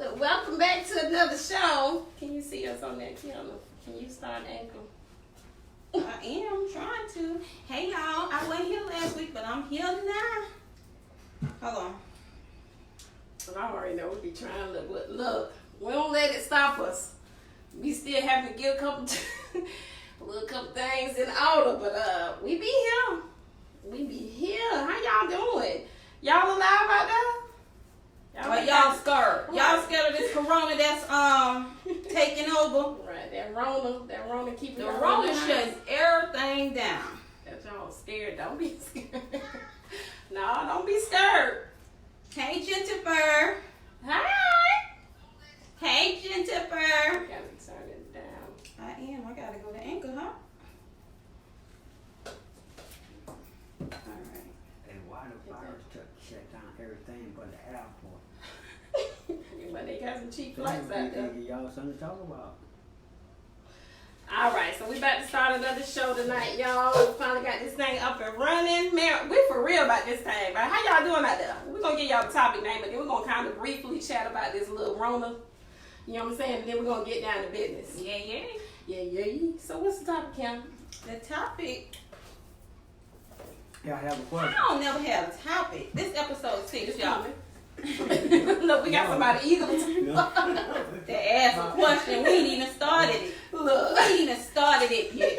But welcome back to another show. Can you see us on that camera? Can you start ankle? I am trying to. Hey y'all, I wasn't here last week, but I'm here now. Hold on. Well, I already know we be trying to look. We don't let it stop us. We still have to get a couple things in order, but we be here. We be here. How y'all doing? Y'all alive out there? Y'all scared. Right. Y'all scared of this corona that's taking over. Right, that Rona keeping the Rona shutting everything down. That y'all scared. Don't be scared. No, don't be scared. Hey, Jennifer. Hi. Hey, Jennifer. I gotta turn it down. I am. I gotta go to Anchor, huh? All right. And why the virus shut down everything but the airport? But they got some cheap flights out there. Y'all something to talk about. All right, so we about to start another show tonight, y'all. We finally got this thing up and running. Man, we for real about this thing, right? How y'all doing out there? We're going to give y'all the topic name, but then we're going to kind of briefly chat about this little Rona. You know what I'm saying? And then we're going to get down to business. Yeah. So what's the topic, Kim? The topic... Y'all have a question? I don't never have a topic. This episode 6, y'all. Look, we got somebody eager to ask a question. We ain't even started it. Look. We ain't even started it yet.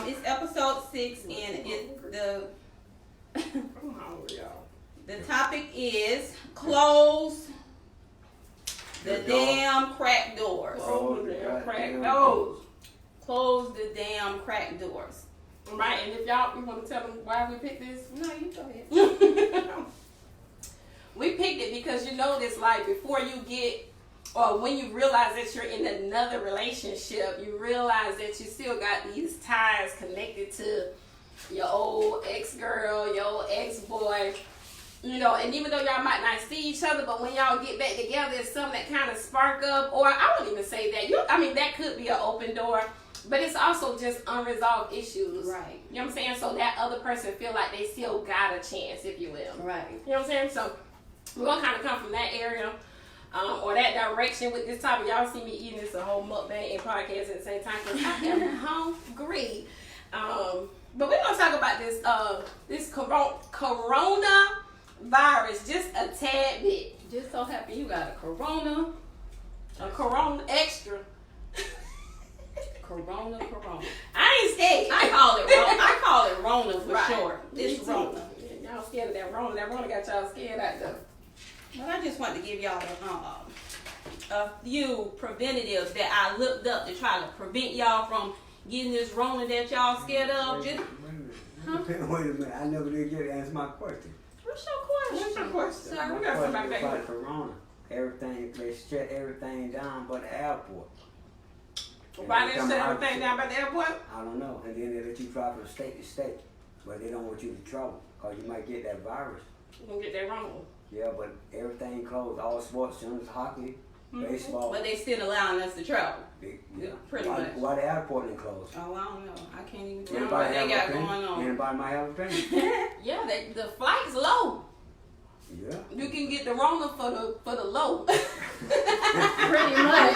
It's episode 6 and it's I'm hungry, y'all. the topic is close the damn crack doors. Close the damn crack doors. Close the damn crack doors. Right, and if y'all, you want to tell them why we picked this? No, you go ahead. We picked it because you know this, like, before you get, or when you realize that you're in another relationship, you realize that you still got these ties connected to your old ex-girl, your old ex-boy, you know, and even though y'all might not see each other, but when y'all get back together, it's something that kind of spark up, or I wouldn't even say that. That could be an open door, but it's also just unresolved issues. Right. You know what I'm saying? So that other person feel like they still got a chance, if you will. Right. You know what I'm saying? So we're going to kind of come from that area or that direction with this topic. Y'all see me eating this a whole mukbang and podcast at the same time because I am hungry. But we're going to talk about this corona virus just a tad bit. Just so happy you got a corona extra. Corona. I ain't scared. I call it Rona for right. short. It's Rona. Y'all scared of that Rona. That Rona got y'all scared out there. But I just want to give y'all a few preventatives that I looked up to try to prevent y'all from getting this Rona that y'all scared of. Wait a minute. I never did get to answer my question. What's your question? Sir, we got somebody back about here. Corona. Everything, they shut everything down but the airport. Why they shut everything down by the airport? I don't know. And then they let you travel from state to state. But they don't want you to travel because you might get that virus. You gonna get that Rona. Yeah, but everything closed. All sports, gyms, hockey, baseball. But they still allowing us to travel. Yeah. Pretty much. Why the airport ain't closed? Oh, I don't know. I can't even tell Anybody what they have got an opinion? going on. Anybody might have an opinion? Yeah, the flight's low. Yeah. You can get the Rona for the low. Pretty much.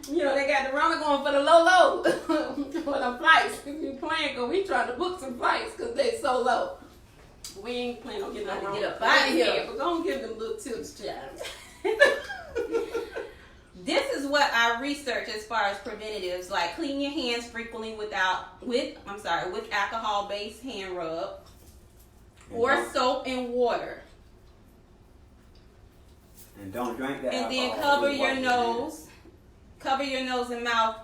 You know, they got the Rona going for the low for the flights. If you playing, because we trying to book some flights because they so low. We ain't planning on getting no Rona. Get up out of here. We're going to give them little tips, child. This is what I researched as far as preventatives, like clean your hands frequently with alcohol-based hand rub or soap and water. And don't drink that. And then alcohol. cover your nose and mouth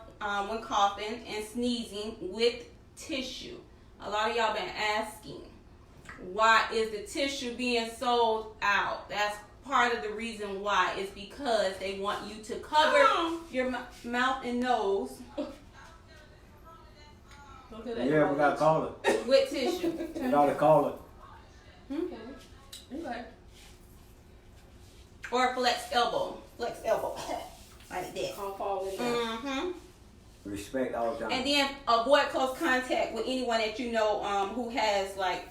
when coughing and sneezing with tissue. A lot of y'all been asking, why is the tissue being sold out? That's part of the reason why. Is because they want you to cover your mouth and nose Yeah, we gotta call it. with tissue. We gotta call it. Okay. Or flex elbow, like that. Can't fall in there. Mm-hmm. Respect all the time. And then avoid close contact with anyone that you know who has like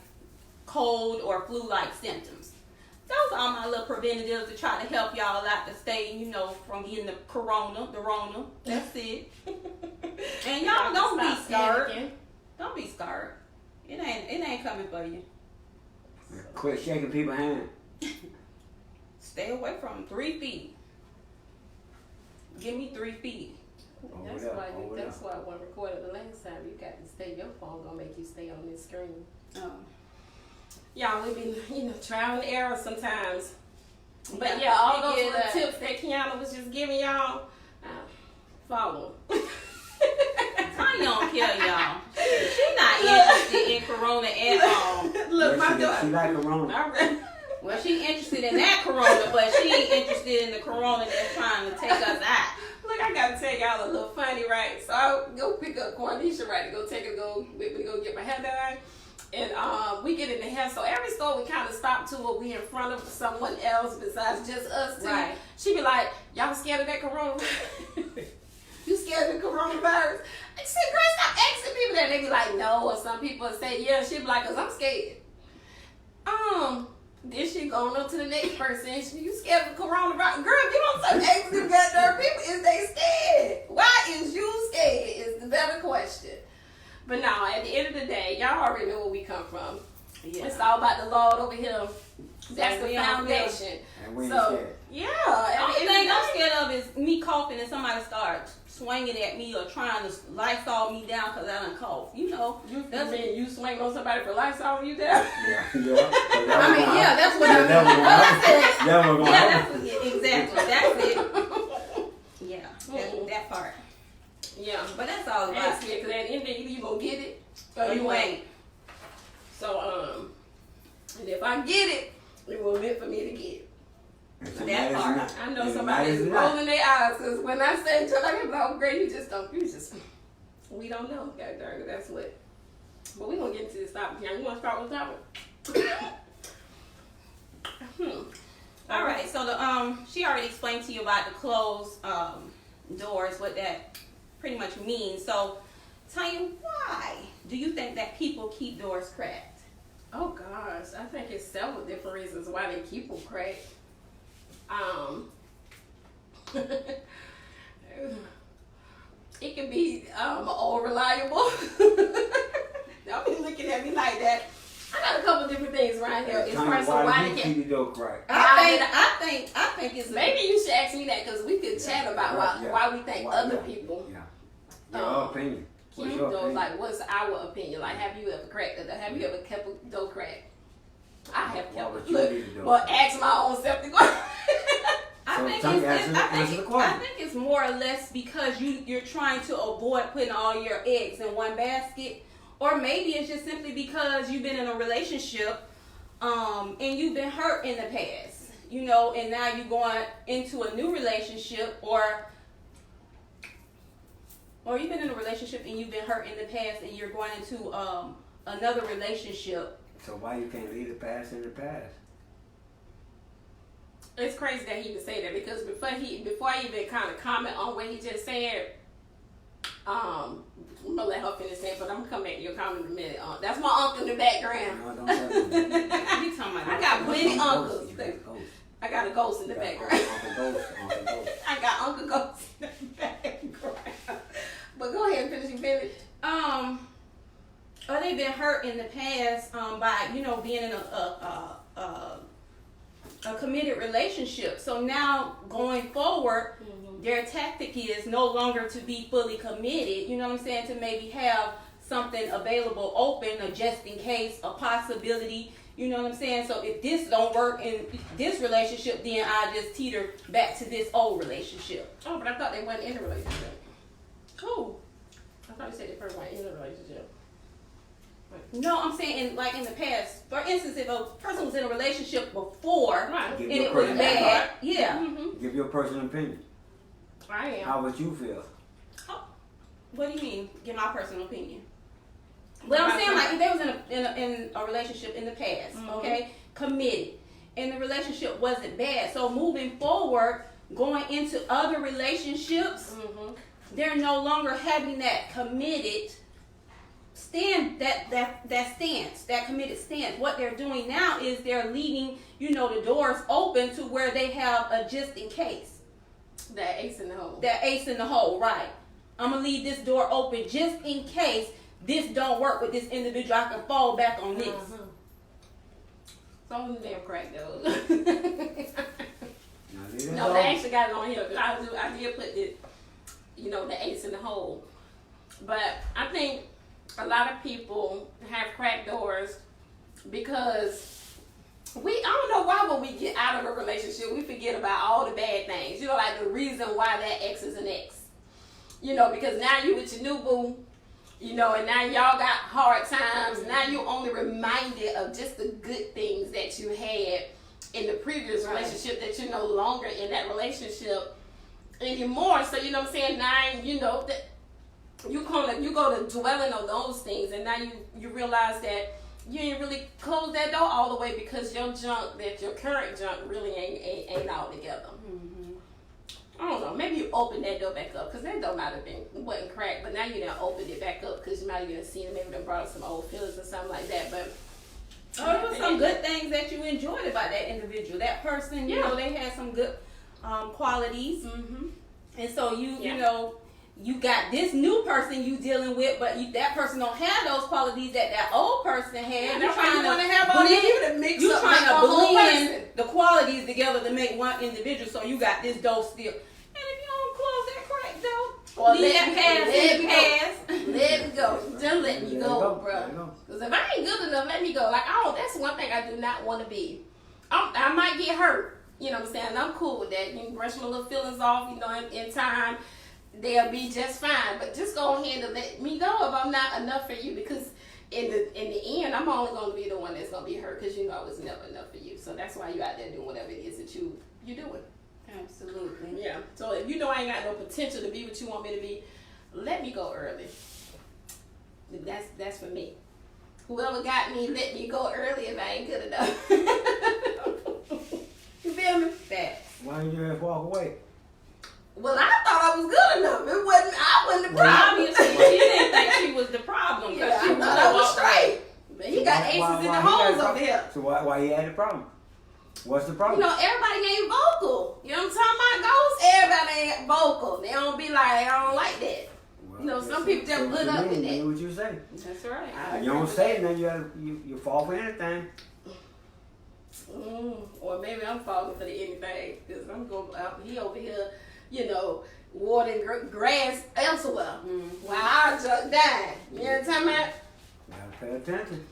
cold or flu-like symptoms. those are my little preventatives to try to help y'all out to stay, from getting the Rona. That's it. And y'all don't be scared. Don't be scared. It ain't coming for you. Quit shaking people's hand. Stay away from them. 3 feet. Give me 3 feet. That's why when recorded the last time, you got to stay. Your phone gonna make you stay on this screen. Y'all, we be trial and error sometimes. But yeah, all those little tips that Kiana was just giving y'all, follow. Tanya don't care, y'all. She's not interested in Corona at all. Look, my daughter. She like Corona. Well, she's interested in that Corona, but she ain't interested in the Corona that's trying to take us out. Look, I gotta tell y'all a little funny, right? So I go pick up Cornisha, right, to go take her go get my hair done. And we get in the hair store. Every store we kind of stop to, or we in front of someone else besides just us two. Right. She be like, y'all scared of that coronavirus? You scared of the coronavirus? I said, girl, stop asking people that. They be like, no. Or some people say, yeah. She be like, cause I'm scared. Then she going up to the next person. You scared of the coronavirus? Girl, you don't stop asking them goddamn people, is they scared? Why is you scared is the better question. But no, at the end of the day, y'all already know where we come from. Yeah. It's all about the Lord over here. That's the foundation. And we ain't So, scared. yeah. The only thing I'm scared of is me coughing and somebody starts swinging at me or trying to Lysol me down because I done cough. You swing on somebody for Lysol you down? Yeah. That's what I mean. Exactly. That's it. Yeah, that part. Yeah. But that's all about That's it, because at the end of the day, either you gonna get it or you ain't. So, and if I get it, it was meant for me to get. That part. I know somebody's rolling their eyes, because when I say to them, oh, great, we don't know. God darn it, that's what. But we're going to get into this topic here. You want to start with the topic? All right, so she already explained to you about the closed doors, what that pretty much means. So, Tanya, why do you think that people keep doors cracked? Oh gosh, I think it's several different reasons why they keep them cracked. It can be all reliable. Don't be looking at me like that. I got a couple different things right here. As far as why they keep the door cracked. I think it's maybe you should ask me that, because we could chat about why we think other people. Your opinion. Keep doors, like, what's our opinion? Like, have you ever cracked it? Have you ever kept a door cracked? I have kept it. Look, well, ask my own self to go. I think it's more or less because you're trying to avoid putting all your eggs in one basket, or maybe it's just simply because you've been in a relationship and you've been hurt in the past, and now you're going into a new relationship, or you've been in a relationship and you've been hurt in the past and you're going into another relationship. So why you can't leave the past in the past? It's crazy that he would say that, because before I even kind of comment on what he just said, I'm gonna let her finish that, but I'm gonna come back to your comment in a minute. That's my uncle in the background. No, don't let me. I got plenty uncles. I got a ghost in the background. Uncle Ghost. I got Uncle Ghost in the background. But go ahead and finish. Or they've been hurt in the past by being in a committed relationship. So now going forward, their tactic is no longer to be fully committed. You know what I'm saying? To maybe have something available open, or just in case, a possibility. You know what I'm saying? So if this don't work in this relationship, then I just teeter back to this old relationship. Oh, but I thought they weren't in a relationship. Cool. I thought you said they first weren't in a relationship. No, I'm saying in the past. For instance, if a person was in a relationship before and it was bad, Give your personal opinion. I am. How would you feel? What do you mean? Give my personal opinion. Well, I'm saying, like, if they was in a relationship in the past, okay, committed, and the relationship wasn't bad, so moving forward, going into other relationships, they're no longer having that committed stance, that committed stance. What they're doing now is they're leaving, the doors open to where they have a just in case. That ace in the hole. That ace in the hole, right. I'm going to leave this door open just in case this don't work with this individual. I can fall back on this. Mm-hmm. Some of them damn crack those. No, they actually got it on here. I did put the ace in the hole. But I think a lot of people have cracked doors because I don't know why when we get out of a relationship, we forget about all the bad things. Like the reason why that ex is an ex. Because now you with your new boo, and now y'all got hard times. Mm-hmm. Now you're only reminded of just the good things that you had in the previous relationship, that you're no longer in that relationship anymore. So, what I'm saying? Now, that you go to dwelling on those things, and now you realize that you ain't really closed that door all the way because your current junk really ain't all together. Mm-hmm. I don't know. Maybe you open that door back up because that door might have wasn't cracked, but now you done opened it back up because you might have seen it. Maybe they brought up some old feelings or something like that. But there were some good things that you enjoyed about that individual, that person. They had some good qualities, mm-hmm. And so you got this new person you dealing with, but that person don't have those qualities that old person had. Yeah, you're trying to blend the qualities together to make one individual. So you got this door still. And if you don't close that crack door, leave that pass. Let me go. Just let me go, bro. Because if I ain't good enough, let me go. Like, that's one thing I do not want to be. I might get hurt. You know what I'm saying? I'm cool with that. You can brush my little feelings off, in time. They'll be just fine. But just go ahead and let me go if I'm not enough for you. Because in the end, I'm only going to be the one that's going to be hurt because I was never enough for you. So that's why you out there doing whatever it is that you're doing. Absolutely. Yeah. So if I ain't got no potential to be what you want me to be, let me go early. That's for me. Whoever got me, let me go early if I ain't good enough. You feel me? Facts. Why didn't you just walk away? Well, I thought I was good enough. I wasn't the problem. Obviously, she didn't think she was the problem. Yeah, I thought I was straight. But he got aces in the holes over here. So why he had a problem? What's the problem? Everybody ain't vocal. You know what I'm talking about, Ghost? Everybody ain't vocal. They don't be like, I don't like that. Well, some people just put up with that. What you say? That's right. You don't say it, then you fall for anything. Or maybe I'm falling for the anything because I'm going out. He over here, watering grass elsewhere while I junk dying. You know what I'm talking about? Gotta pay attention.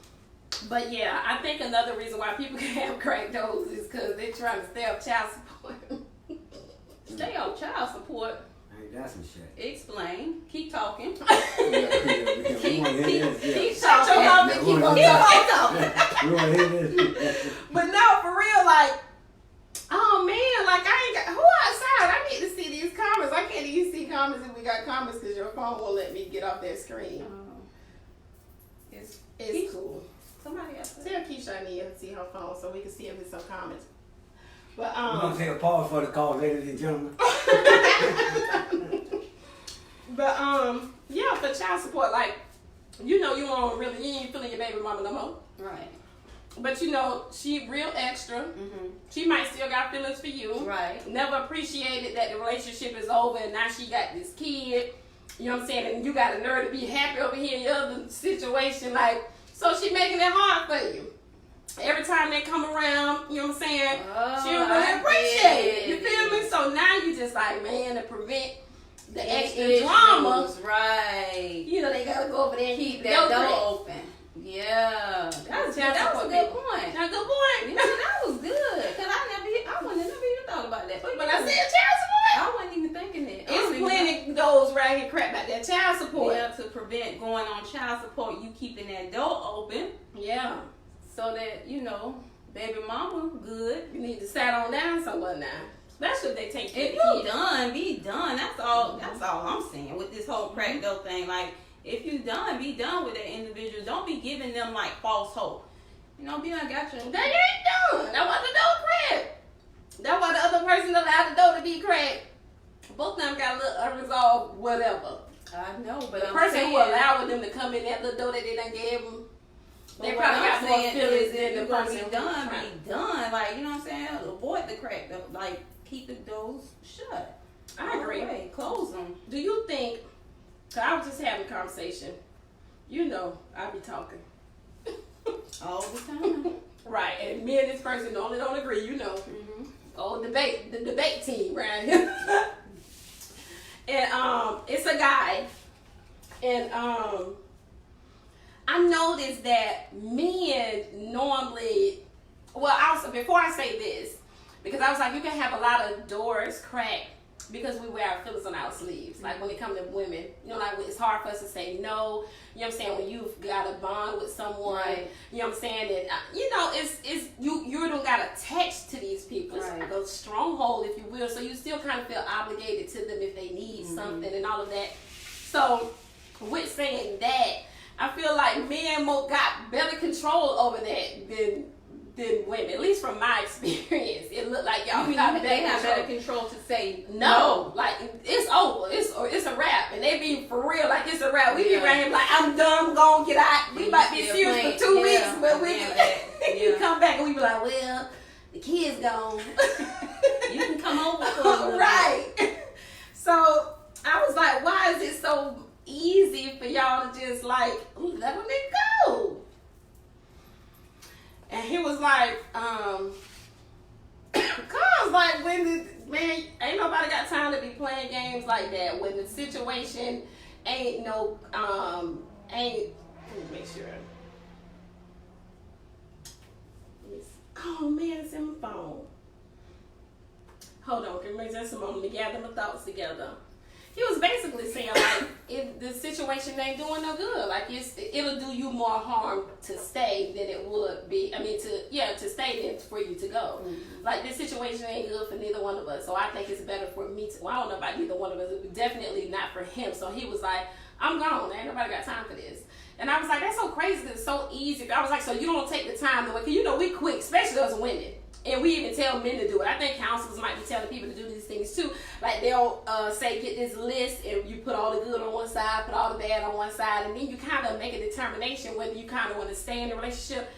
But yeah, I think another reason why people can have cracked doors is because they're trying to stay off child support. Stay off child support. Hey, that's some shit. Explain. Keep talking. Keep Shut your mouth and keep on talking. We want to hear this. But no, for real, like, oh man, like I ain't got who outside. I need to see these comments. I can't even see comments if we got comments because your phone won't let me get off that screen. It's cool. Somebody else. Tell Keisha I need to see her phone so we can see if there's some comments. But we're gonna take a pause for the call, ladies and gentlemen. But yeah, for child support, like you ain't feeling your baby mama no more. Right. But she real extra. Mm-hmm. She might still got feelings for you. Right. Never appreciated that the relationship is over and now she got this kid. You know what I'm saying? And you got a nerve to be happy over here in your other situation. Like, so she making it hard for you. Every time they come around, you know what I'm saying? She don't really appreciate it. You feel me? So now you just like, man, to prevent the extra drama. Right. They gotta go over there and keep that door open. Yeah. That was a good point. That's a good point. That was good. Because I wouldn't have never even thought about that. But I said child support. I wasn't even thinking that. It's plenty those right here crap about that child support. Yeah, to prevent going on child support, you keeping that door open. Yeah. So that, baby mama good. You need to sit on down somewhere now. Especially if they take care of the kids. Done, be done. That's all I'm saying with this whole crack dough thing. Like, if you done, be done with that individual. Don't be giving them like false hope. Be on, got you. That ain't done. That why the door cracked. That why the other person allowed the door to be cracked. Both of them got a little unresolved whatever. I know, but The I'm person saying, who allowed them to come in that little door that they done gave them, they but probably what got I'm more saying feelings is, than if the you're gonna person be done, who be done. Like, you know what I'm saying? Avoid the crack. Like, keep the doors shut. I agree. Way. Close them. Do you think? Cause I was just having a conversation. You know, I be talking. All the time. Right, and me and this person only don't agree. You know, Mm-hmm. oh the debate team right here. And it's a guy, and I noticed that men normally. Well, before I say this, because I was like, you can have a lot of doors cracked because we wear our feelings on our sleeves. Like when it comes to women, you know, like it's hard for us to say no. You know what I'm saying? When you've got a bond with someone, Right. you know what I'm saying? And you know, it's you don't got attached to these people. It's Right. like a stronghold, if you will. So you still kind of feel obligated to them if they need something and all of that. So with saying that, I feel like men got better control over that than women, at least from my experience. It looked like y'all got They have better control. control to say No, like it's over. It's a wrap, and they be for real like it's a wrap. We be Yeah. around here like I'm done. I'm gonna get out. We And might you be still serious playing. for 2 weeks, Yeah. but we Yeah. you Yeah. come back and we be like, well, the kids gone. You can come over for a little bit. Right. So I was like, why is it so easy for y'all to just like let them go? And he was like, cause like man, ain't nobody got time to be playing games like that when the situation ain't no, let me make sure. Oh man, it's in my phone. Hold on, give me just a moment to gather my thoughts together. He was basically saying like, if the situation ain't doing no good, like it'll do you more harm to stay than it would be. I mean, to stay than for you to go. Mm-hmm. Like this situation ain't good for neither one of us, so I think it's better for me to. Well, I don't know about neither one of us. It was definitely not for him. So he was like, I'm gone. Ain't nobody got time for this. And I was like, that's so crazy. It's so easy. I was like, so you don't take the time to, because you know we quick, especially as women. And we even tell men to do it. I think counselors might be telling people to do these things too. Like they'll say, get this list, and you put all the good on one side, put all the bad on one side, and then you kind of make a determination whether you kind of want to stay in the relationship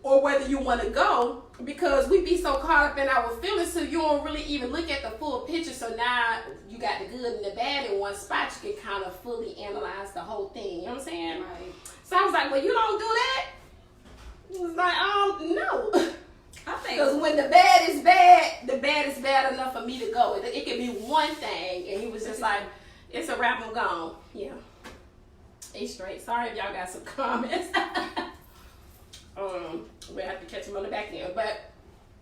or whether you want to go. Because we be so caught up in our feelings, so you don't really even look at the full picture. So now you got the good and the bad in one spot. You can kind of fully analyze the whole thing. You know what I'm saying? Right. So I was like, well, you don't do that? He was like, no. I think Because when the bad is bad enough for me to go. It could be one thing, and he was just like, it's a wrap, I'm gone. Yeah. He's straight. Sorry if y'all got some comments. We have to catch him on the back end. But,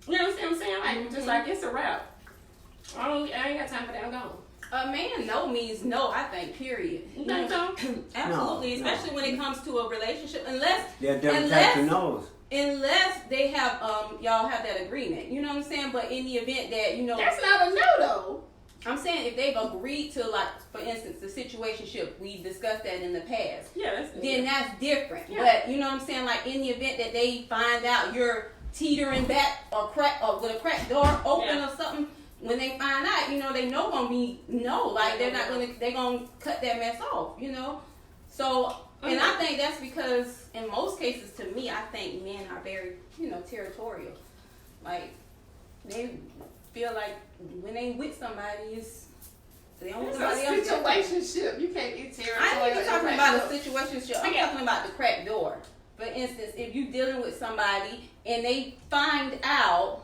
you know what I'm saying? Like, just like, it's a wrap. I ain't got time for that, I'm gone. a man no means no, I think, period. You think so? Absolutely, No. especially when it comes to a relationship. Unless There are different types of no's. unless they have y'all have that agreement. You know what I'm saying? But in the event that, you know, That's not a no, though. I'm saying if they've agreed to, like, for instance, the situationship, we discussed that in the past. Yeah, Then that's different. Yeah. But you know what I'm saying? Like in the event that they find out you're teetering back or with a crack door open Yeah. or something, when they find out, you know, they know gonna be no. Like they're gonna cut that mess off, you know? So and I think that's because in most cases, to me, I think men are very, you know, territorial. Like they feel like when they with somebody, they don't want It's somebody a else. situationship. You can't be territorial. I ain't even talking about a situation. situationship. I'm talking about the crack door. For instance, if you're dealing with somebody and they find out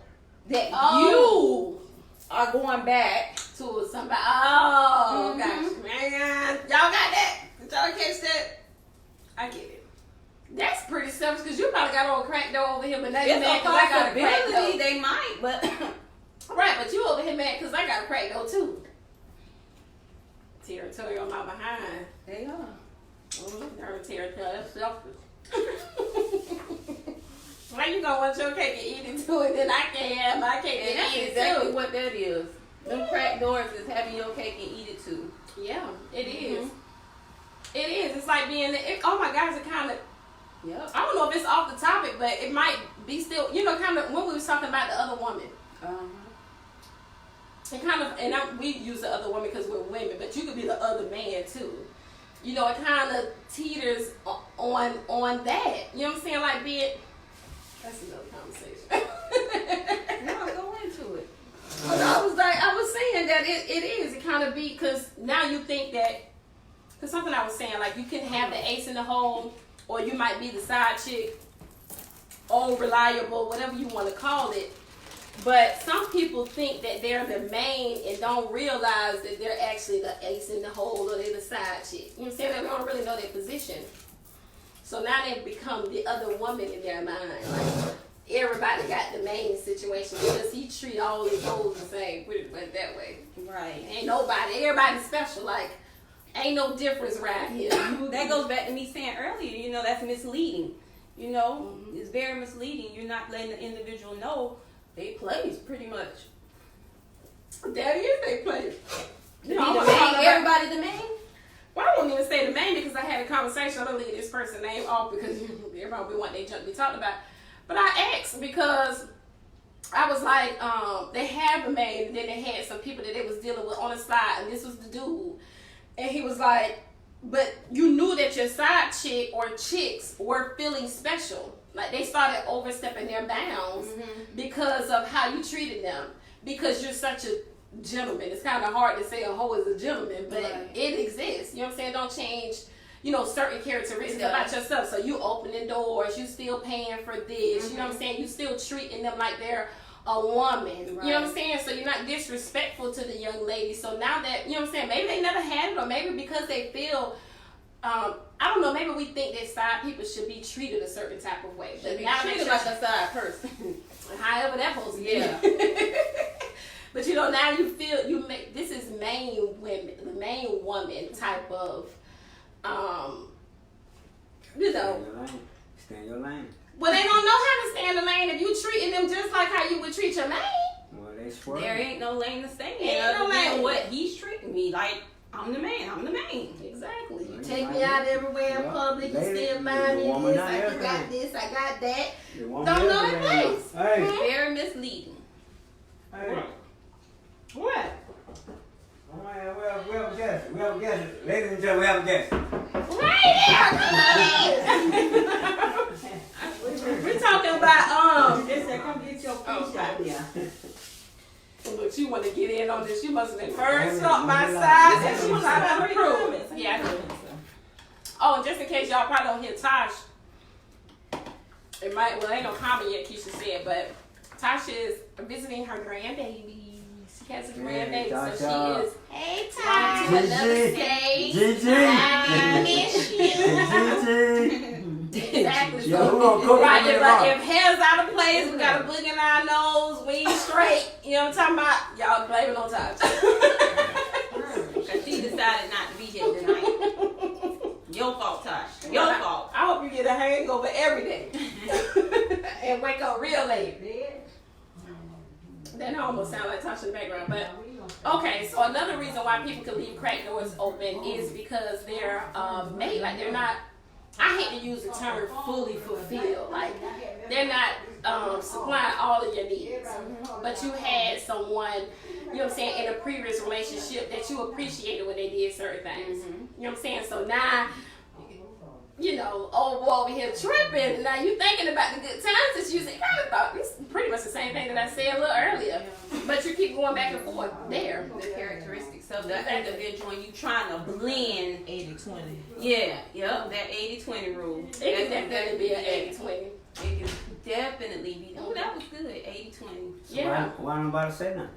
that you are going back to somebody. Oh, Mhm. gosh, man, y'all got that? Did y'all catch that? I get it. That's pretty selfish because you probably got on a crack door over here, but now you're it's mad a because I got a crack possibility door. they might, but Right, but you over here mad because I got a crack door too. Territorial on my behind. they are. Nerve territorial. That's selfish. Why you gonna want your cake and eat it too, and then I can't have my cake And and that's eat it exactly too? what that is. Them crack doors is having your cake and eat it too. Yeah, it is. It is. It's like being. Oh my gosh, it kind of. Yep. I don't know if it's off the topic, but it might be still. You know, kind of when we was talking about the other woman. Uh-huh. it kind of, and we use the other woman because we're women, but you could be the other man too. You know, it kind of teeters on that. You know what I'm saying? Like, be it. That's another conversation. No, go into it. But I was saying that it is. It kind of be, because now you think that, because something I was saying, like, you can have the ace in the hole, or you might be the side chick, unreliable, whatever you want to call it. But some people think that they're the main and don't realize that they're actually the ace in the hole, or they're the side chick. You know what I'm saying? They don't really know their position. So now they become the other woman in their mind. Like, everybody got the main situation because he treat all his hoes the same, put it that way. Right. Ain't nobody, everybody's special. Like, ain't no difference right here. That goes back to me saying earlier, you know, that's misleading. You know, it's very misleading. You're not letting the individual know they plays pretty much. That is they play. You know, the main, everybody the main. Well, I won't even say the main because I had a conversation. I'm gonna leave this person's name off because everybody want they junk be talking about. But I asked because I was like, they had the main, and then they had some people that they was dealing with on the side, and this was the dude, and he was like, but you knew that your side chick or chicks were feeling special. Like, they started overstepping their bounds because of how you treated them. Because you're such a gentleman. It's kind of hard to say a hoe is a gentleman, but it exists. You know what I'm saying? Don't change, you know, certain characteristics about yourself. So you opening doors, you still paying for this. You know what I'm saying? You still treating them like they're a woman. Right. You know what I'm saying? So you're not disrespectful to the young lady. So now that, you know what I'm saying, maybe they never had it, or maybe because they feel, I don't know, maybe we think that side people should be treated a certain type of way. But now treated like a side person. However that supposed to be. Yeah. But you know, now you feel, you make, this is main women, the main woman type of, you know. Stay in your lane. Well, they don't know how to stay in the lane if you treating them just like how you would treat your man. Well, they swear. There ain't no lane to stay in. Ain't no lane. What he's treating me like. I'm the man. I'm the man. Exactly. You take me out everywhere in public. You still mind me this. I got this. I got that. Don't know that place. Hey. Very misleading. Hey. What? We have a guest. We have a guest. Ladies and gentlemen, we have a guest. Right there. We're talking about They said, come get your fish out there. Look, you want to get in on this. You must have been first up my side. And she was not going to prove. Yeah. Oh, and just in case y'all probably don't hear Tosh, it might, well, ain't no comment yet, Keisha said, but Tasha is visiting her grandbaby. She has a grandbaby, so she is, hey, Tosh, to another stage. Gigi. Exactly. Yo, So, who gonna cook right, me if, tomorrow? if hair's out of place, we got a boog in our nose, we ain't straight. You know what I'm talking about? Y'all blame it on Tosh. Because she decided not to be here tonight. Your fault, Tosh. Your fault. I hope you get a hangover every day and wake up real late. That almost sound like Tasha in the background, but okay. So another reason why people can leave crack doors open is because they're made like they're not. I hate to use the term fully fulfilled. Like, they're not supplying all of your needs. But you had someone, you know what I'm saying, in a previous relationship that you appreciated when they did certain things. You know what I'm saying? So now, you know, oh, boy, over here tripping. Now you thinking about the good times that you said. You kind of thought it's pretty much the same thing that I said a little earlier. But you keep going back and forth there. The characteristics of the individual, and you trying to blend 80-20. Yeah, yep, that 80-20 rule. It can definitely be an 80-20. It can definitely be. Oh, that was good. 80-20. Yeah. Why nobody say nothing?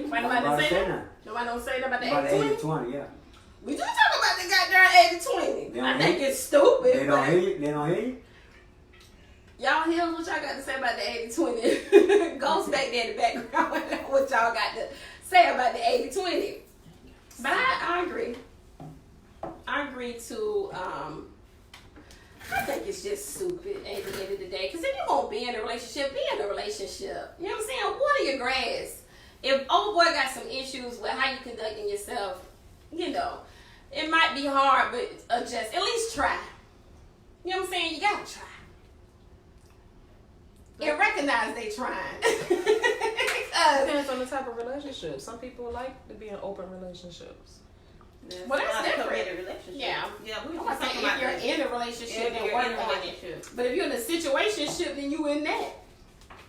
Why nobody say that? Nobody don't say that about the About 80-20? 80-20, yeah. We do talk about the goddamn 80-20. I think it's stupid. They don't hear you? They don't hear you? Y'all hear what y'all got to say about the 80-20? Ghost back there in the background. What y'all got to say about the 80-20? But I agree. I agree to, I think it's just stupid at the end of the day. Because if you won't be in a relationship, be in a relationship. You know what I'm saying? Water your grass. If old boy got some issues with how you conducting yourself, you know, it might be hard, but adjust. At least try. You know what I'm saying? You gotta try. And recognize they trying. Depends on the type of relationship. Some people like to be in open relationships. Well, that's not a different. committed relationship. Yeah. Yeah, we I'm were saying talking about if you're that. in a relationship, If then you're work in a on it. relationship. But if you're in a situationship, then you in that,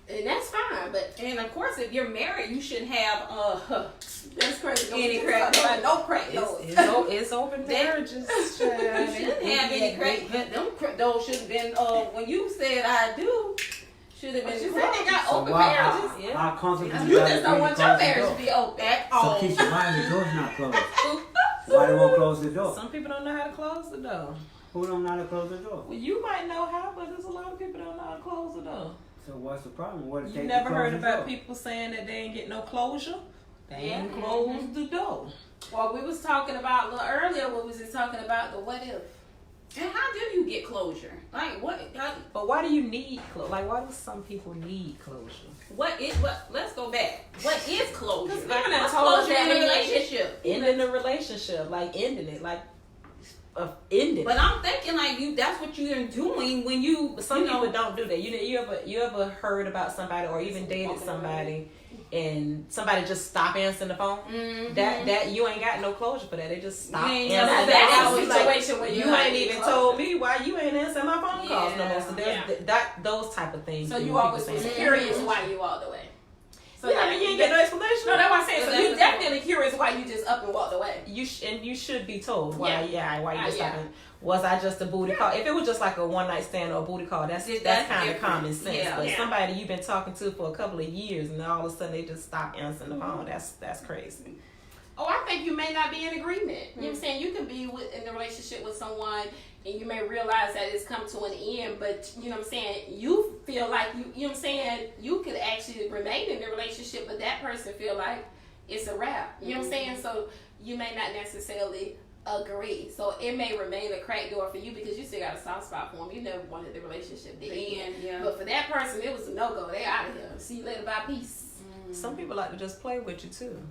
and that's fine. But And of course, if you're married, you shouldn't have that's crazy. Any Don't crack talk about doors. no crack doors. It's open marriages. you shouldn't have any crack. But them crack doors should have been when you said I do. Should have But been you said they got So open why, marriages. Yeah. how comfortable You gotta just be don't to want close your the marriage door? to be open at So all. Keisha, why is the doors not closed? Why they won't close the door? Some people don't know how to close the door. Who don't know how to close the door? Well, you might know how, but there's a lot of people that don't know how to close the door. So what's the problem? What it You take never to close heard the about door? people saying that they ain't get no closure? They ain't Yeah. closed the door. Well, we was talking about a little earlier. What was it talking about? The what if? And how do you get closure? Like what? But why do you need closure? Like, why do some people need closure? Let's go back. What is closure? Because Like, women what's told us closure that in a in relationship? Ending the relationship, like ending it, like ending. But I'm thinking like that's what you're doing when you. But some you know, people don't do that. You ever heard about somebody or even dated somebody and somebody just stop answering the phone? Mhm. That you ain't got no closure for that. They just stop You ain't answering never the back phone. out That's a with like, situation where You you ain't even told me why you ain't answering my phone calls no more. So there's Yeah. those type of things. So that you people always say was that. curious why you walked away. So Yeah, I mean, you ain't get no explanation. No, that's what I'm saying. So That's you the definitely curious why you just up and walked away. And you should be told why. Yeah. Why you just Yeah. stopping? Was I just a booty call? If it was just like a one night stand or a booty call, that's kind of different. common sense. Yeah. But Yeah. somebody you've been talking to for a couple of years and all of a sudden they just stop answering the phone. That's crazy. Oh, I think you may not be in agreement. You know what I'm saying? You can be in a relationship with someone and you may realize that it's come to an end, but you know what I'm saying? You feel like you know what I'm saying? You could actually remain in the relationship, but that person feel like it's a wrap. You know what I'm saying? So you may not necessarily agree. So it may remain a crack door for you because you still got a soft spot for them. You never wanted the relationship to end. Yeah. But for that person, it was a no-go. They out of here. See you later. Bye. Peace. Some people like to just play with you too.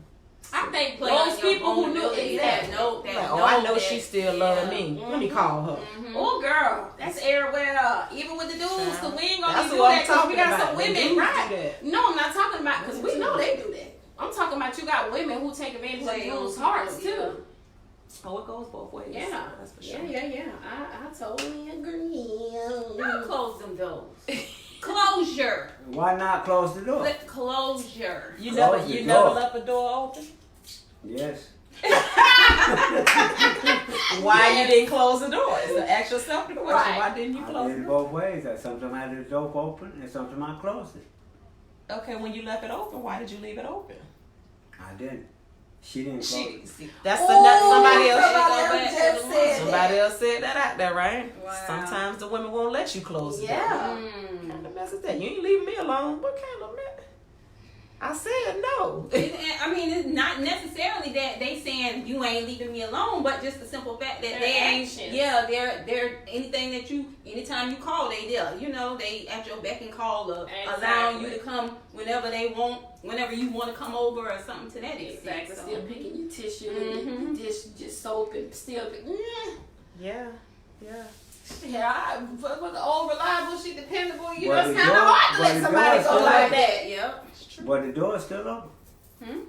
I think Play on those your people who knew vulnerability, exactly. Like, I know she still love me. Let me call her. Oh, girl, that's everywhere. Even with the dudes, because we ain't gonna That's be doing what that I'm because we talking got about. some The women, dudes right? do that. No, I'm not talking about because we know they do that. I'm talking about you got women who take advantage of dudes' hearts too. Oh, it goes both ways. Yeah, That's for sure. yeah. I totally agree. Y'all close them doors. Closure. Why not close the door? Closure. You Close the never door. left a door open? Yes. Why you didn't close the door? So ask yourself the question. Right. Why didn't you I close did the it door? both ways. Sometimes I had the door open and sometimes I closed it. Okay, when you left it open, why did you leave it open? I didn't. She didn't close it. That's Ooh, somebody else. just said Somebody else said that out there, right? Wow. Sometimes the women won't let you close the door. Yeah. What kind of mess is that? You ain't leaving me alone. What kind of mess? I said no. I mean, it's not necessarily that they saying you ain't leaving me alone, but just the simple fact that Their they ain't. actions. Yeah, they're anything that anytime you call, they there. You know, they at your beck and call, allowing you to come whenever they want, whenever you want to come over or something to that extent. Exactly. So. Still picking your tissue and your dish, just soap and still. Yeah. Yeah, but the old reliable, she dependable. You know, Well, it's the kind of door- hard to well, let the somebody door go still like open. that. Yep. But the door's still open.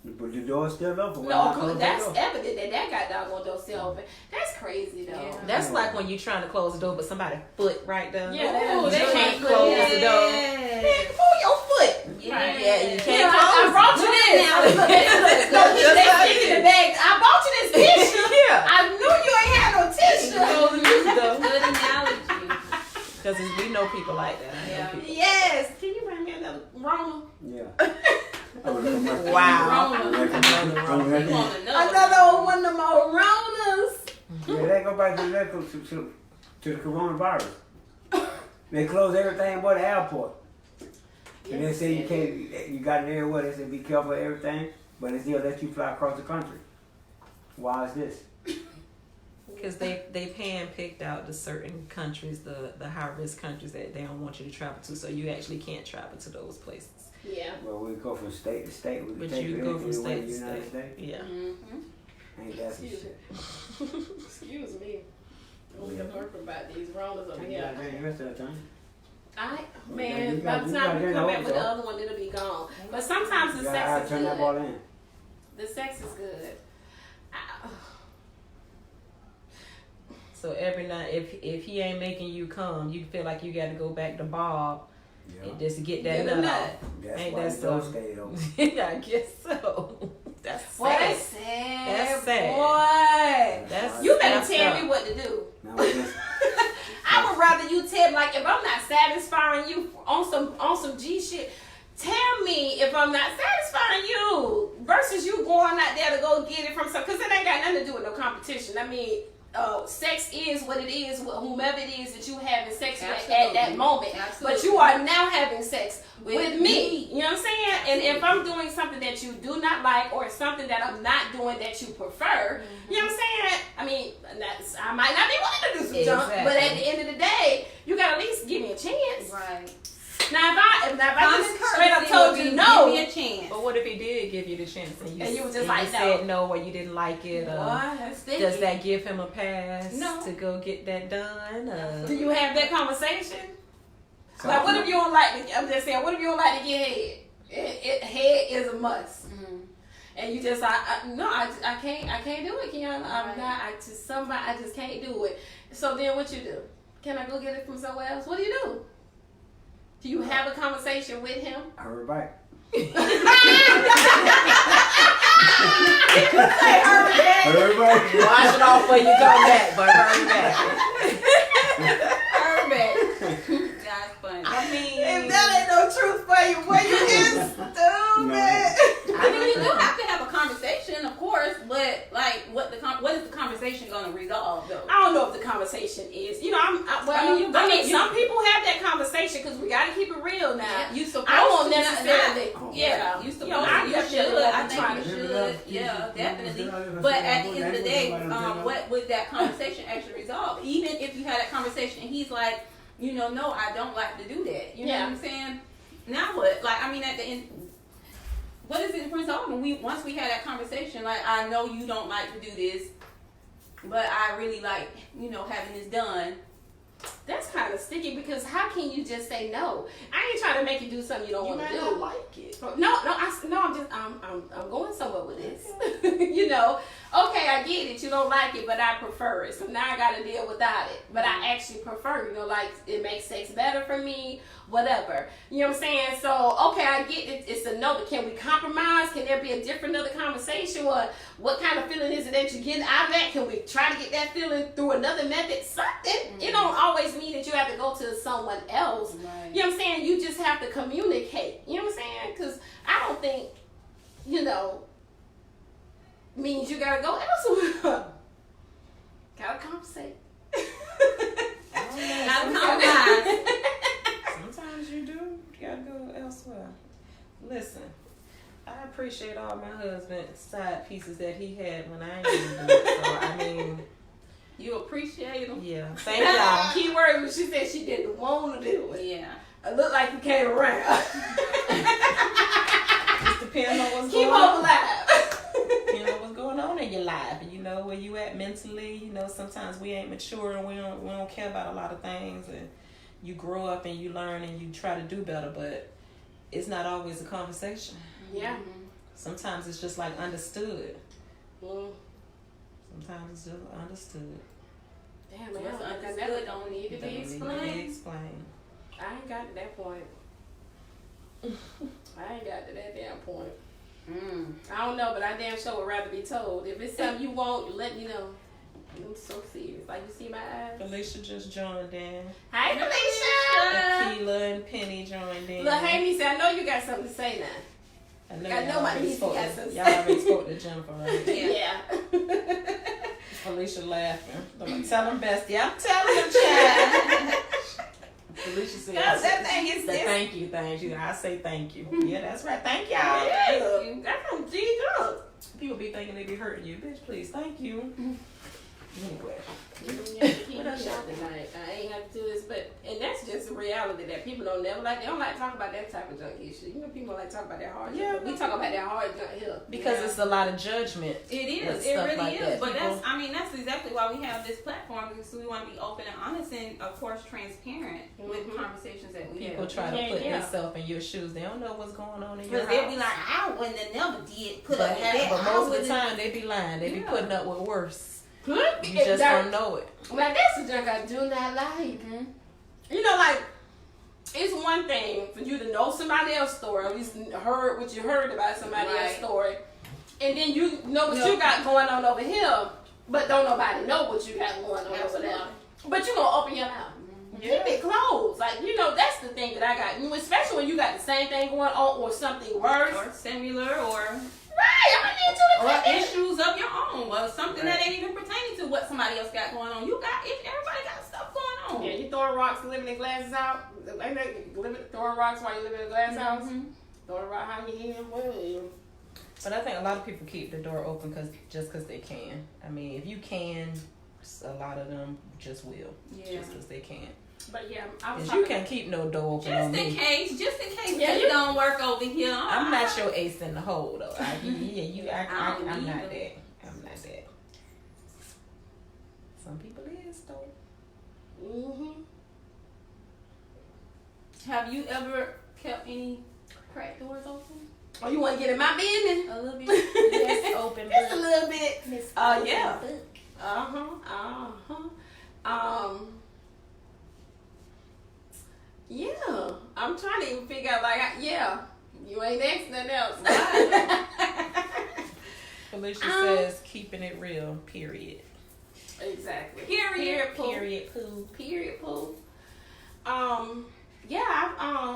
But the door's still open. Why not No, close the that's door? evident that got doggone door still open. That's crazy though. Yeah. That's like when you're trying to close the door, but somebody foot right there. Yeah, Ooh, that- they that can't can't close close the door. Yes. Man, pull your foot. Yeah. Yeah, you can't Yeah, close. I brought you this. No, Just they like stick in it. the bag. I bought you this tissue. Yeah. I knew you ain't had no tissue. Good analogy. Because we know people like that. I know Yeah. people. Yes. Can you bring me another Rona? Yeah. Wow. You want Yeah, Another one of my Ronas. they go back to the coronavirus. They close everything but the airport. And they say you can't, you got it everywhere. They say be careful of everything, but they still let you fly across the country. Why is this? Because they've handpicked out the certain countries, the high risk countries that they don't want you to travel to, so you actually can't travel to those places. Yeah. Well, we go from state to state. We But take you it go from anywhere state in to the United state. States. Yeah. Ain't that some Excuse shit? Excuse me. We can talk about these Ronas over Ain't here. that the rest of the time? Man, You by got- the you time got you in come the back with the hotel. other one, it'll be gone. But sometimes the You gotta sex is turn that ball good. in. The sex is good. So every night, if he ain't making you come, you feel like you got to go back to Bob Yeah. and just to get that Get a nut nut. off. That's Ain't why that the door so? stayed open. Yeah, I guess so. That's Boy, sad. that's sad. That's sad. Boy. That's You better messed tell up. me what to do. Now we just I would rather you tell me, like, if I'm not satisfying you on some G shit, tell me if I'm not satisfying you versus you going out there to go get it from some, because it ain't got nothing to do with no competition. I mean, sex is what it is with whomever it is that you having sex with at that moment. Absolutely. But you are now having sex with me. You know what I'm saying? And if I'm doing something that you do not like or something that I'm not doing that you prefer, you know what I'm saying? I mean, I might not be willing to do some junk, but at the end of the day, you gotta at least give me a chance. Right. Now if I Common just straight up courtesy told would you be, no, give me a chance. But what if he did give you the chance and you was just and like, you no. said no or you didn't like it? boy, that's sticky. Does that give him a pass No. to go get that done? Do you have that conversation? Like, what if you don't like to? I'm just saying, what if you don't like to get head? Head is a must. And you just I can't do it, Kiana. I'm not. I just can't do it. So then what you do? Can I go get it from somewhere else? What do you do? Do you have a conversation with him? I heard back. Heard back. Wash it off when you come back, but hurry back. Perfect. That's funny. I mean, If that ain't no truth for you, boy, you is stupid. I mean, you do have to have a conversation, of course, but like, what is the conversation going to resolve, though? I don't know if the conversation is. You know, some people have that conversation because we got to keep it real now. Yeah, you supposed I won't to necessarily. not. Yeah, You supposed I to. You definitely should. won't I be think trying you to- should. Yeah, definitely. But at the end of the day, what would that conversation actually resolve? Even if you had that conversation and he's like, no, I don't like to do that. You know what I'm saying? Now what? Like, I mean, at the end, what is it resolving? Once we had that conversation, like, I know you don't like to do this, but I really like, having this done. That's kind of sticky because how can you just say no? I ain't trying to make you do something you don't want to do. like it. I'm going somewhere with this. Okay, I get it. You don't like it, but I prefer it. So now I got to deal without it. But I actually prefer, like it makes sex better for me, whatever. You know what I'm saying? So, okay, I get it. It's a no, but can we compromise? Can there be a different other conversation? Or what kind of feeling is it that you're getting out of that? Can we try to get that feeling through another method? Something. It don't always mean that you have to go to someone else. Right. You know what I'm saying? You just have to communicate. You know what I'm saying? Because I don't think, means you gotta go elsewhere. Gotta compensate. Gotta compromise. Sometimes you do. You gotta go elsewhere. Listen, I appreciate all my husband's side pieces that he had when I ain't even do it. So I mean, You appreciate them? yeah. Thank y'all. Key word was she said she didn't want to do it. Yeah. It looked like you came around. Just depends on what's Keep going on. hope alive. Depends on what's going on in your life, and where you at mentally. Sometimes we ain't mature and we don't care about a lot of things, and you grow up and you learn and you try to do better, but it's not always a conversation. Yeah. Sometimes it's just like understood. Mm. Sometimes it's just understood. Damn, man. What's I understood don't need to Don't be need to explained. explained. ain't got to that point. I ain't got to that damn point. I don't know, but I damn sure would rather be told. If it's something you want, let me know. I'm so serious. Like, you see my eyes? Felicia just joined in. Hi, Felicia! Keela and Penny joined in. Look, hey, Nisa, I know you got something to say now. I know my already niece spoke got to- some y'all already spoke to Jennifer, right? Yeah. Felicia laughing. Tell them bestie. I'm telling them, child. Felicia said, Cause that thing is the this. thank you thing. She said, I say thank you. Yeah, that's right. Thank y'all. Yeah, that's some G junk. People be thinking they be hurting you. Bitch, please, thank you. Anyway. You have to keep me out tonight. I ain't have to do this, and that's just a reality that people don't never like. They don't like to talk about that type of junk issue. You know, people like to talk about that hard junk. But we talk about that hard junk here Because it's a lot of judgment. It is. It really is. But that's exactly why we have this platform, because we want to be open and honest and, of course, transparent with conversations that we People have. try to put themselves in your shoes. They don't know what's going on in your house. Because they'll be like, I wouldn't have never did put up with that. But most of the time, they be lying. They be putting up with worse. You You just don't know it. Now that's the junk I do not like. You know, like, it's one thing for you to know somebody else's story, at least heard what you heard about somebody else's story, and then you know what you got going on over here, but don't nobody know what you got going on over there. But you gonna open your mouth. Keep it closed. Like, you know, that's the thing that I got. You know, especially when you got the same thing going on or something worse. Or similar, or... Right, I'm gonna need you to or issues of your own, or something that ain't even pertaining to what somebody else got going on. Everybody got stuff going on. Yeah, you throwing rocks, living in glasses out. Throwing rocks while you live in a glass house. Throwing a rock how you hear. Well, but I think a lot of people keep the door open just because they can. I mean, if you can, a lot of them just will. Just because they can. But yeah, I was you can't keep no door open on me. Just in case it don't work over here. I'm not your ace in the hole though. I'm not that. I'm not that. Some people is though. Have you ever kept any crack doors open? Oh, you want to get in my business? A little bit. Yes, open. Just a little bit. Yeah. Yeah, I'm trying to even figure out, you ain't asking nothing else. Felicia says, keeping it real, period. Exactly. Period. Poo.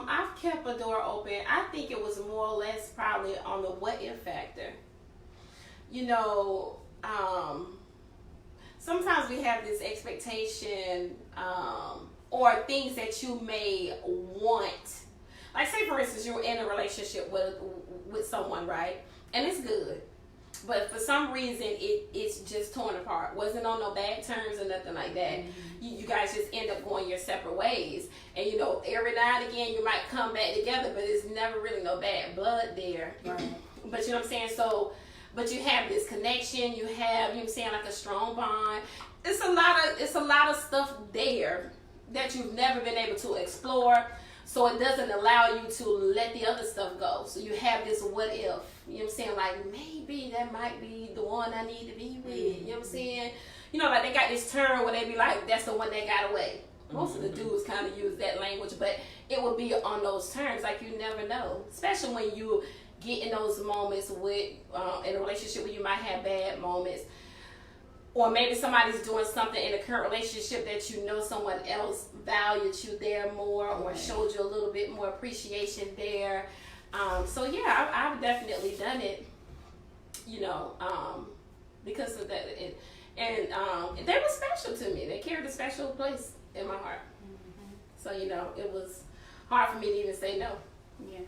I've kept a door open. I think it was more or less probably on the what if factor. You know, sometimes we have this expectation, or things that you may want. Like, say for instance, you're in a relationship with someone, right? And it's good. But for some reason, it's just torn apart. Wasn't on no bad terms or nothing like that. You guys just end up going your separate ways. And, you know, every now and again, you might come back together, but it's never really no bad blood there. Right. But you know what I'm saying? So, but you have this connection. You have, you know what I'm saying, like a strong bond. It's a lot of stuff there that you've never been able to explore, so it doesn't allow you to let the other stuff go. So you have this what if, you know what I'm saying, like maybe that might be the one I need to be with, you know what I'm saying? You know, like they got this term where they be like, that's the one that got away. Most of the dudes kind of use that language, but it would be on those terms, like you never know. Especially when you get in those moments with, in a relationship where you might have bad moments. Or maybe somebody's doing something in a current relationship that you know someone else valued you there more, or showed you a little bit more appreciation there. So yeah, I've definitely done it, you know, because of that. And they were special to me. They carried a special place in my heart. So, you know, it was hard for me to even say no. Yeah.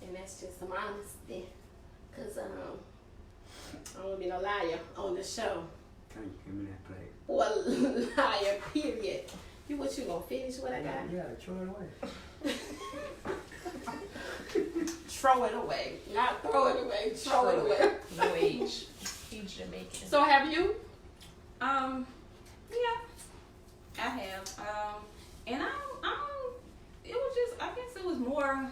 And that's just some honesty. Because I don't want to be no liar on the show. Can you give me that plate? Or liar, period. What you gonna finish what I got? Yeah, throw it away. Throw it away. Not throw it away. Throw it away. No age. He's Jamaican. So have you? Yeah, I have. And it was just, I guess it was more,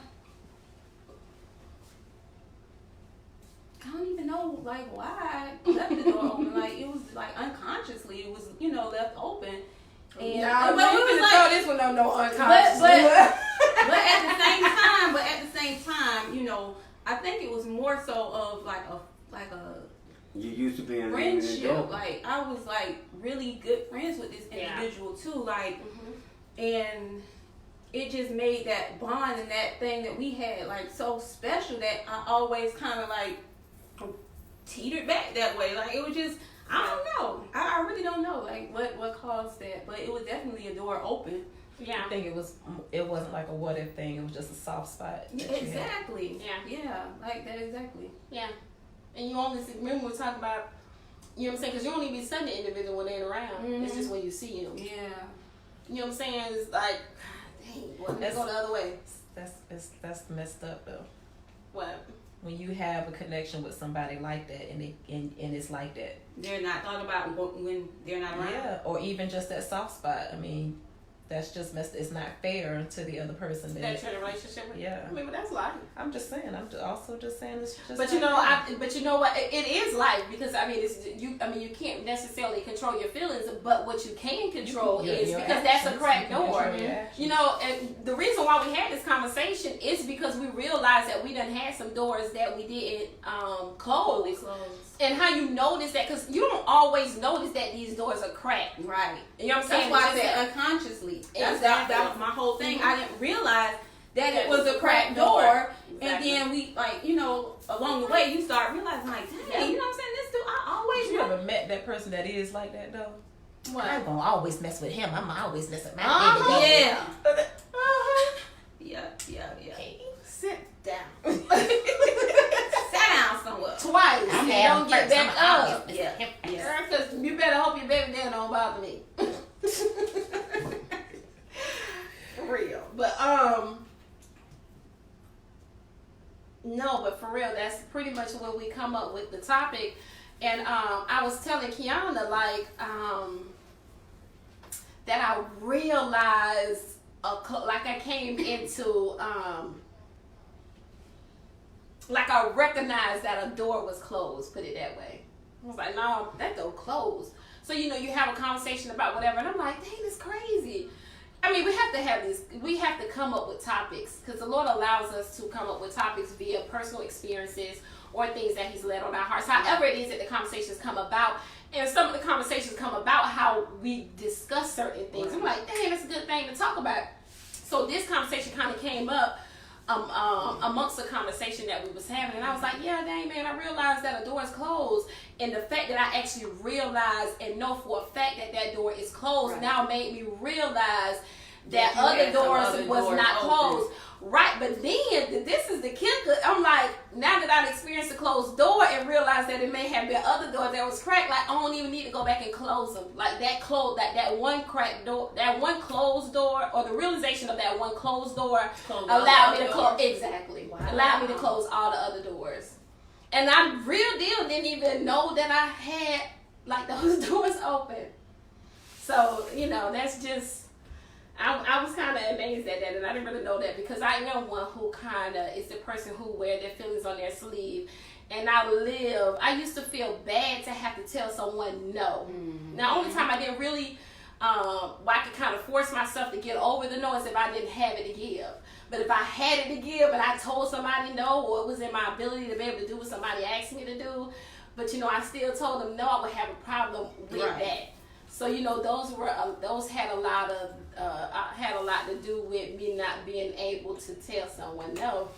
I don't even know, like, why I left the door open. Like, it was, like, unconsciously, it was, you know, left open. And no, but we was like, throw this one no unconscious. but at the same time, you know, I think it was more so of, like a You used to be in friendship. Like, I was, like, really good friends with this individual, too. Like, and it just made that bond and that thing that we had, like, so special that I always kind of, like, teetered back that way. Like, it was just, I don't know. I really don't know, like, what caused that. But it was definitely a door open. Yeah. I think it wasn't like a what if thing. It was just a soft spot. Exactly. Yeah. Yeah, like that exactly. Yeah. And you only remember we were talking about You know what I'm saying? Because you don't even be studying the individual when they ain't around. It's just when you see them. Yeah. You know what I'm saying? It's like, dang, well, let's go the other way. That's messed up though. What? When you have a connection with somebody like that, and it's like that. They're not thought about when they're not around. Yeah, or even just that soft spot. I mean, that's just messed. It's not fair to the other person That you're in a relationship with. Yeah. I mean, but that's life. I'm just saying. Also just saying it's just. But you know, but you know what? It is life because I mean, it's you. I mean, you can't necessarily control your feelings, but what you can control is your because actions. that's a cracked You can door. control your actions. You know, and the reason why we had this conversation is because we realized that we done had some doors that we didn't close. And how you notice that? Because you don't always notice that these doors are cracked. Right. You know what I'm saying? That's why I It's said just unconsciously. Exactly. That was my whole thing. I didn't realize that it was a cracked door. door. Exactly. And then we, like, you know, along the way, you start realizing, like, dang, Yeah. you know what I'm saying? This dude, I always You ever met that person that is like that though? What? I'm gonna always mess with him. I'm always mess with my Uh-huh. baby. Yeah. Yeah. Hey, sit down. Sat down somewhere. Twice. I'm And don't get back up. Yeah. Girl, because you better hope your baby daddy don't bother me. For real. But no, but for real, that's pretty much what we come up with the topic. And I was telling Kiana like that I realized like I came into like I recognized that a door was closed, put it that way. I was like, no, that door closed. So, you know, you have a conversation about whatever, and I'm like, dang, this crazy. I mean, we have to come up with topics, because the Lord allows us to come up with topics via personal experiences or things that He's led on our hearts. However it is that the conversations come about, and some of the conversations come about how we discuss certain things. I'm like, dang, that's a good thing to talk about. So this conversation kind of came up amongst the conversation that we was having, and I was like, yeah, dang, man, I realized that a door is closed, and the fact that I actually realized and know for a fact that that door is closed now made me realize that other doors was not closed. Right, but then this is the kicker. I'm like, now that I've experienced a closed door and realized that it may have been other doors that was cracked, like I don't even need to go back and close them. Like that one cracked door, that one closed door, or the realization of that one closed door allowed me to close. Exactly. Wow. Allowed me to close all the other doors. And I real deal didn't even know that I had like those doors open. So, you know, that's just, I was kind of amazed at that, and I didn't really know that because I am one who kind of is the person who wear their feelings on their sleeve. And I used to feel bad to have to tell someone no. Mm-hmm. Now, only time I didn't really, I could kind of force myself to get over the no is if I didn't have it to give. But if I had it to give and I told somebody no, or it was in my ability to be able to do what somebody asked me to do, but you know, I still told them no, I would have a problem with that. So you know, those had a lot to do with me not being able to tell someone no.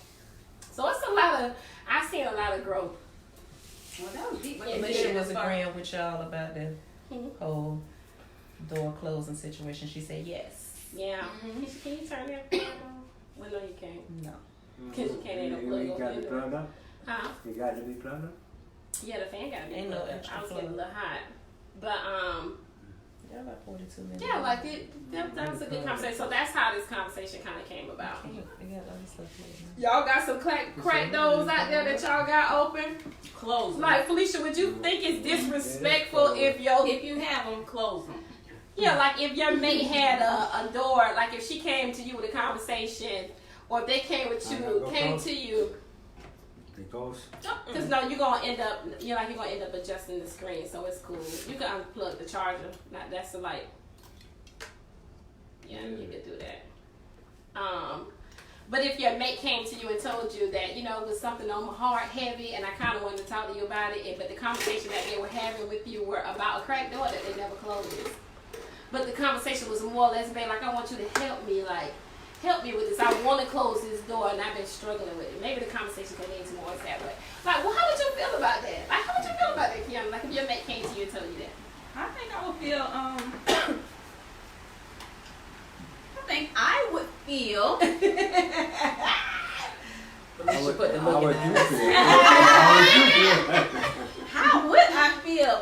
So it's I've seen a lot of growth. Well, that was deep. Alicia was agreeing with y'all about the whole door closing situation. She said yes. Yeah. Mm-hmm. Can you turn that plug on? Well, no, you can't. No. Because you can't have no plug on. You got to plug up? Huh? You got to be plugged up? Yeah, the fan got to be Ain't plugged no up. extra I was getting a little hot. But, yeah, about 42 minutes. yeah, like that was a good conversation. So that's how this conversation kind of came about. Y'all got some crack doors out there that y'all got open? Close them. Like, Felicia, would you think it's disrespectful if you have them, close them? Yeah, like if your mate had a door, like if she came to you with a conversation, or if they came to you. Because No, you're gonna end up adjusting the screen, so it's cool. You can unplug the charger. That's the light. Yeah, you could do that. But if your mate came to you and told you that, you know, it was something on my heart, heavy, and I kind of wanted to talk to you about it, but the conversation that they were having with you were about a cracked door that they never closed. But the conversation was more or less being like, I want you to help me with this. I want to close this door, and I've been struggling with it. Maybe the conversation can lead towards that way. Like, well, how would you feel about that? Like, how would you feel about that, Kiana? Like, if your mate came to you and told you that? I think I would feel, How would you feel? how would I feel?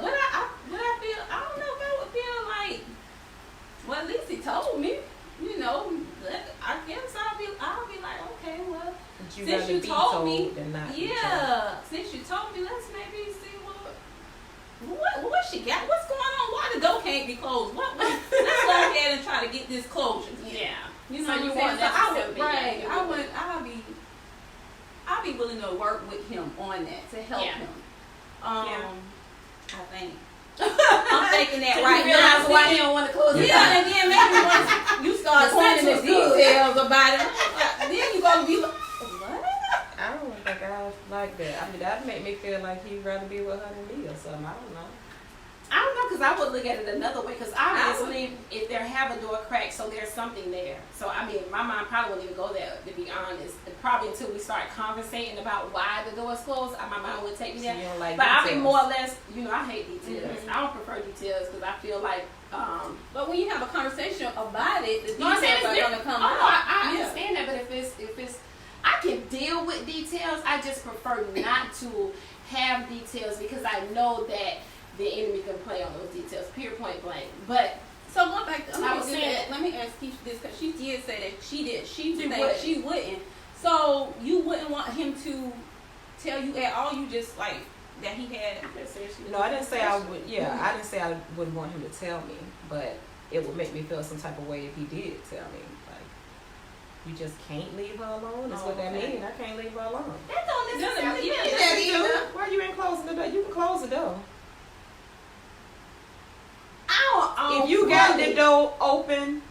you since rather you be told told me, than not be told. yeah, since you told me, let's maybe see what she got. What's going on? Why the door can't be closed? Let's go ahead and try to get this closure. Yeah. You know So what you I'm want saying? that So I to would, still be right? there. I'll be willing to work with him on that to help Yeah. him. Yeah. I think. I'm thinking that So right you realize now. why he don't want to close it. Yeah, and then maybe once you start The pointing sense the was good. details about it, then you gonna be like, what? I don't think I like that. I mean, that'd make me feel like he'd rather be with her than me or something. I don't know. I don't know, because I would look at it another way. Because obviously, if there have a door crack, so there's something there. So I mean, my mind probably wouldn't even go there, to be honest. Probably until we start conversating about why the door is closed, my mind would take me So there. you don't like But I details. be more or less, I hate details. Mhm. I don't prefer details because I feel like, But when you have a conversation about it, the no, I'm saying details it's are gonna different. come Oh, out. no, I Yeah. understand that, but if it's, I can deal with details. I just prefer not to have details because I know that the enemy can play on those details. Period, point blank. But So going back, let me ask Keisha this because she did say that she wouldn't. So you wouldn't want him to tell you at all? You just like that he had. No, I didn't say I would. Yeah, I didn't say I wouldn't want him to tell me, but it would make me feel some type of way if he did tell me. Like, you just can't leave her alone. That's what that Okay. means. I can't leave her alone. that don't necessarily mean Yeah, that you either. know. Why you ain't closing the door? You can close the door. I don't If you got fully- the door open,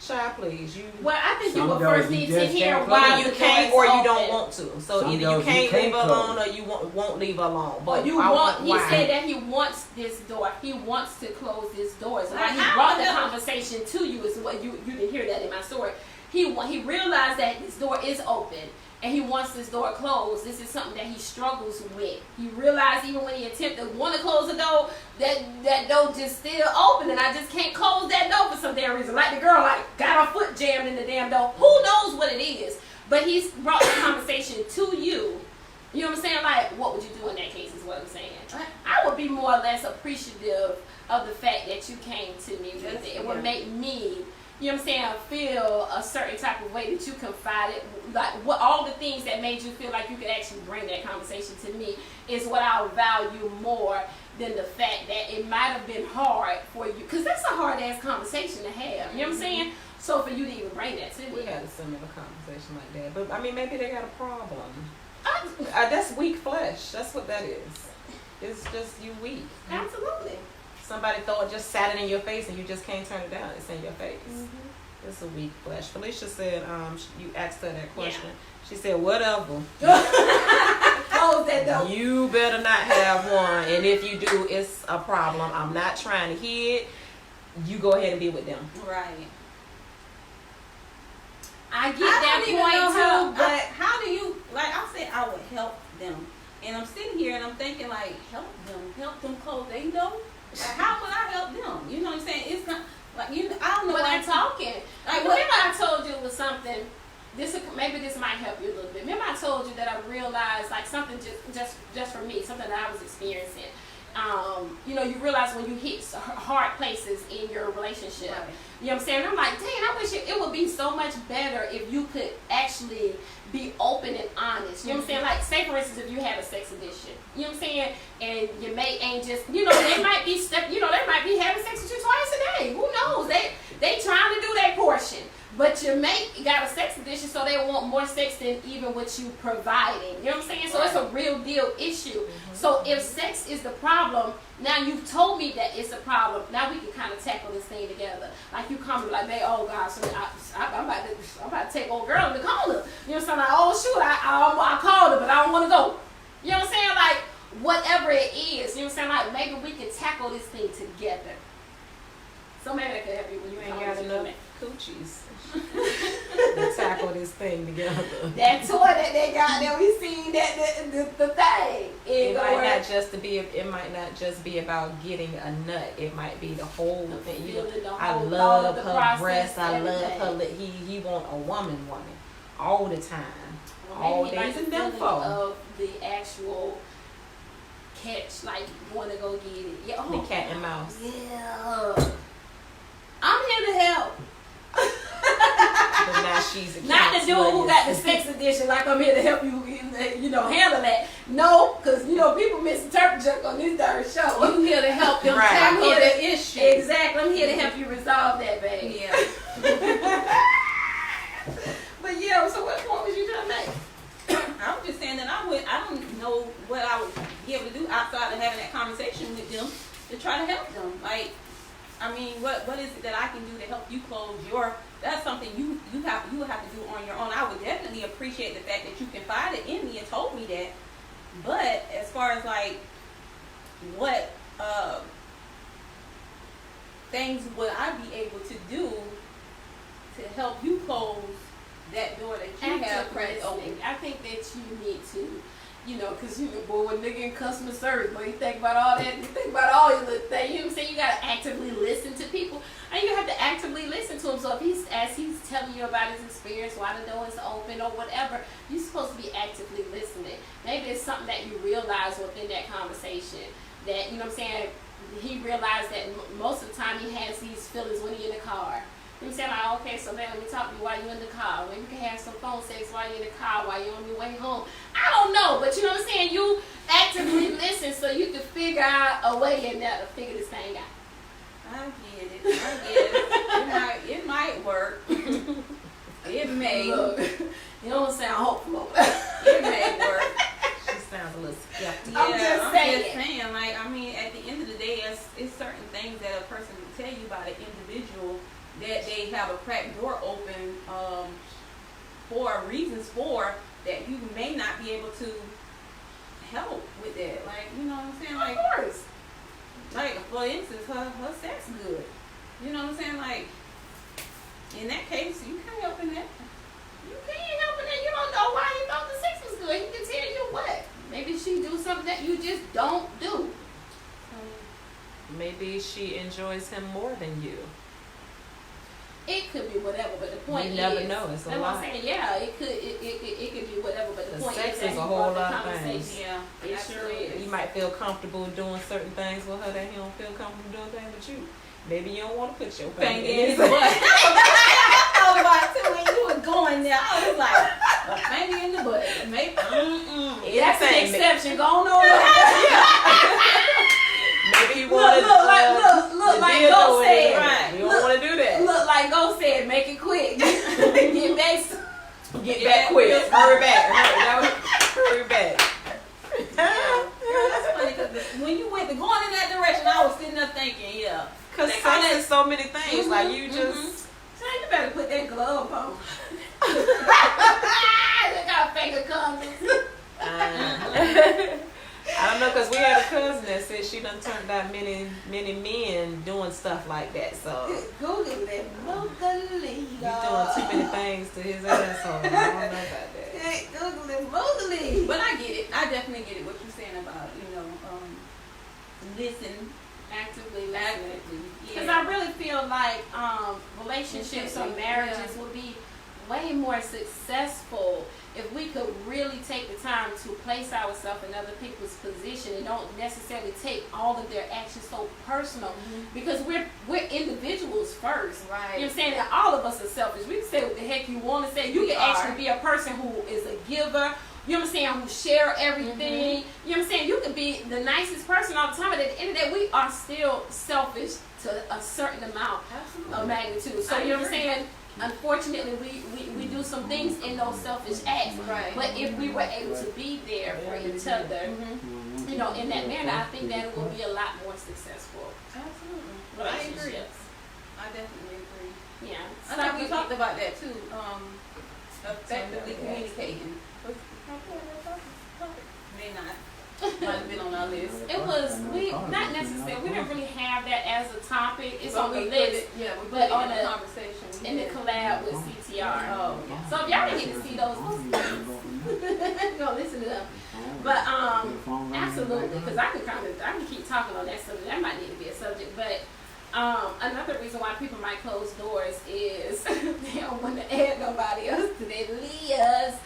child, please. You Well, I think you Some would doors first you need to just hear can't why close. you the can't door or is you don't open. want to. So Some either you doors you can't can't leave her close. alone or you won't leave her alone. Or But you I want? He why? said that he wants this door. He wants to close this door. So Like, he I brought the don't know. conversation to you. Is what you didn't hear that in my story. He realized that this door is open and he wants this door closed. This is something that he struggles with. He realized even when he attempted to want to close the door, that door just still open and I just can't close that door for some damn reason. Like the girl got her foot jammed in the damn door. Who knows what it is? But he's brought the conversation to you. You know what I'm saying? Like, what would you do in that case is what I'm saying. I would be more or less appreciative of the fact that you came to me with it. It would make me, you know what I'm saying, feel a certain type of way that you confided, like what all the things that made you feel like you could actually bring that conversation to me is what I'll value more than the fact that it might have been hard for you, because that's a hard ass conversation to have. You know what I'm saying? So for you to even bring that to me, We had a similar conversation like that. But I mean, maybe they got a problem. That's weak flesh. That's what that is. It's just you weak. absolutely. Somebody just sat it in your face and you just can't turn it down. It's in your face. It's a weak flesh. Felicia said, you asked her that question. She said, whatever. Close that door. You better not have one. And if you do, it's a problem. I'm not trying to hear it. You go ahead and be with them. Right. I get I that don't even know point how, too, but how do you, like I said, I would help them. And I'm sitting here and I'm thinking like, help them close their door. Like, how would I help them? You know what I'm saying? It's not, like, I don't know when why they're talking. Like, Remember I told you it was something, maybe this might help you a little bit. Remember I told you that I realized like something just for me, something that I was experiencing. You realize when you hit hard places in your relationship. Right. You know what I'm saying? I'm like, dang, I wish it would be so much better if you could actually be open and honest. You know what I'm saying? Like, say for instance, if you had a sex addiction, you know what I'm saying? And your mate ain't just, they might be they might be having sex with you twice a day. Who knows? They trying to do their portion. But your mate got a sex addiction, so they want more sex than even what you providing. You know what I'm saying? So it's a real deal issue. So if sex is the problem, now you've told me that it's a problem. Now we can kind of tackle this thing together. Like you come like, man, oh God, so I'm about to take old girl to call her. You know what I'm saying? Like, oh shoot, I called her, but I don't want to go. You know what I'm saying? Like whatever it is, you know what I'm saying? Like maybe we can tackle this thing together. So maybe that could help you when you ain't got enough coochies. To tackle this thing together. That toy that they got there, we seen the thing. It might not just be about getting a nut. It might be the whole thing. I love her breasts. I love her. He want a woman all the time, all days and them for of the actual catch, like want to go get it. Yeah, the cat and mouse. Yeah, I'm here to help. But now she's a Not the dude who got the sex addiction, like I'm here to help you, handle that. No, because, people misinterpret junk on this darn show. I'm here to help them Right. tackle the issue. Exactly. I'm here to help you resolve that, baby. Yeah. But yeah, so what point was you trying to make? I was just saying that I don't know what I would be able to do outside of having that conversation with them to try to help them. Like, I mean, what is it that I can do to help you close your? That's something you would have to do on your own. I would definitely appreciate the fact that you confided in me and told me that. But as far as like what things would I be able to do to help you close that door that you have cracked open? I think that you need to, because boy, when nigga in customer service, boy, you think about all that, you think about all your little things. You know what I'm saying? You gotta actively listen to people, and you have to actively listen to him. So if he's telling you about his experience, why the door is open or whatever, you're supposed to be actively listening. Maybe it's something that you realize within that conversation that he realized that most of the time he has these feelings when he's in the car. You know what I'm saying? Like, okay, so then let me talk to you while you're in the car. Maybe you can have some phone sex while you're in the car, while you're on your way home. I don't know, but you know what I'm saying? You actively listen so you can figure out a way in there to figure this thing out. I get it. It might work. It may. Look, you don't sound hopeful. It may work. She sounds a little skeptical. I'm just saying. Like, I mean, at the end of the day, it's certain things that a person can tell you about an individual that they have a cracked door open for reasons that you may not be able to help with that. Like, you know what I'm saying? Like, Of course. like for instance, her sex good. You know what I'm saying? Like, in that case, you can't help in that. You can't help it. You don't know why he thought the sex was good. He can tell you what. Maybe she do something that you just don't do. Maybe she enjoys him more than you. It could be whatever, but the point You is, never know. It's a that's what lot. I'm saying. Yeah, it could be whatever, but the The point sex is that is a you whole brought the lot of conversation. things. Yeah, It sure is. You might feel comfortable doing certain things with her that he don't feel comfortable doing things with you. Maybe you don't want to put your Finger finger in his in. butt. I thought about it too when you were going there. I was like, a finger in the butt. Maybe. That's an Anything. exception. Go on over. Maybe you want to Look like Go said. Right. You don't want to do that. Look like Go said. Make it quick. Get back. Get back quick. Hurry back. Hurry back. That's funny because when you went going in that direction, I was sitting there thinking, yeah. Because sex is so many things. Like you just. So you better put that glove on. Look how finger comes. I don't know, because we had a cousin that said she done turned out many men doing stuff like that. So Google it. Moogly. you doing too many things to his asshole. I don't know about that. Google it. Moogly. But I get it. I definitely get it. What you're saying about listen Actively listening. actively. Because I really feel like relationships or marriages would be way more successful if we could really take the time to place ourselves in other people's position and don't necessarily take all of their actions so personal. Because we're individuals first. Right. You know what I'm saying? And all of us are selfish. We can say what the heck you want to say. You We can are. actually be a person who is a giver. You know what I'm saying? Who share everything. You know what I'm saying? You can be the nicest person all the time, but at the end of the day, we are still selfish to a certain amount of magnitude. So, you know what I'm saying? Unfortunately, we do some things in those selfish acts. Right. But if we were able to be there for each other, in that manner, I think that it will be a lot more successful. Absolutely. I agree. Relationships. I definitely agree. Yeah. I think we talked about that too. Effectively communicating. May not. Might have been on our list. It was not necessarily. We didn't really have that as a topic. It's on the we list. put it but on in the conversation. in the collab with CTR. Oh, yeah. So if y'all didn't get to see those, go listen to them. But absolutely, because I can keep talking on that subject. That might need to be a subject. But another reason why people might close doors is they don't want to add nobody else to their lives.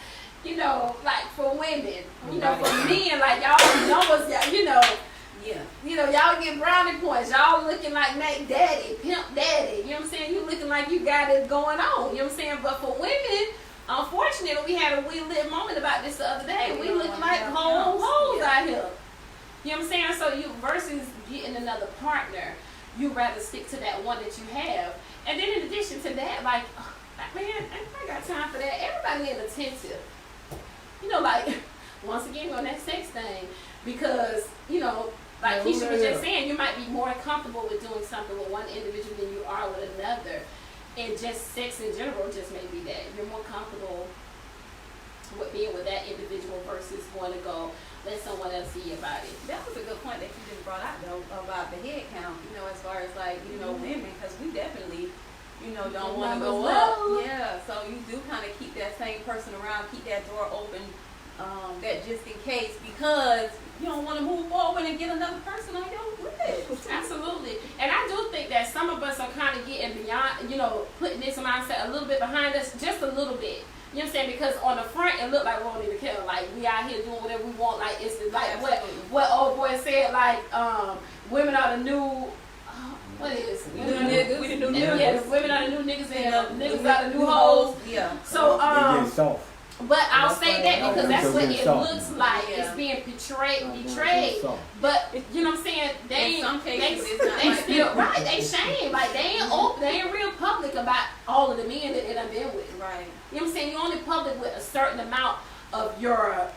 Like for women, for men, like y'all know us, Yeah. you know, y'all get brownie points. Y'all looking like Mac Daddy, Pimp Daddy. You know what I'm saying? You looking like you got it going on. You know what I'm saying? But for women, unfortunately, we had a we-lit moment about this the other day. We look like hoes out here. You know what I'm saying? So you versus getting another partner, you rather stick to that one that you have. And then in addition to that, like, man, I got time for that. Everybody need attentive. You know, like, once again on that sex thing, because, you know, like Keisha was just saying, you might be more comfortable with doing something with one individual than you are with another. And just sex in general just may be that. You're more comfortable with being with that individual versus want to go let someone else see your body. That was a good point that you just brought out though about the head count. You know, as far as like women, because we definitely don't want to go up. Yeah, so you do kind of keep that same person around, keep that door open, that just in case, because you don't want to move forward and get another person on your list. Absolutely. And I do think that some of us are kind of getting beyond, putting this mindset a little bit behind us, just a little bit. You know what I'm saying? Because on the front, it looked like we don't even care. Like, we out here doing whatever we want. Like, it's like what old boy said, like, women are the new, what is? We the new niggas. Yeah, women are the new niggas and niggas are the new hoes. Yeah. So, They get soft. but I'll say that because that's what it soft. looks like. Yeah. It's being betrayed. But you know what I'm saying? They In some cases, it's not they like still that. right. They shame. Like, they ain't open. They ain't real public about all of the men that they done been with. Right. You know what I'm saying? You only public with a certain amount of your,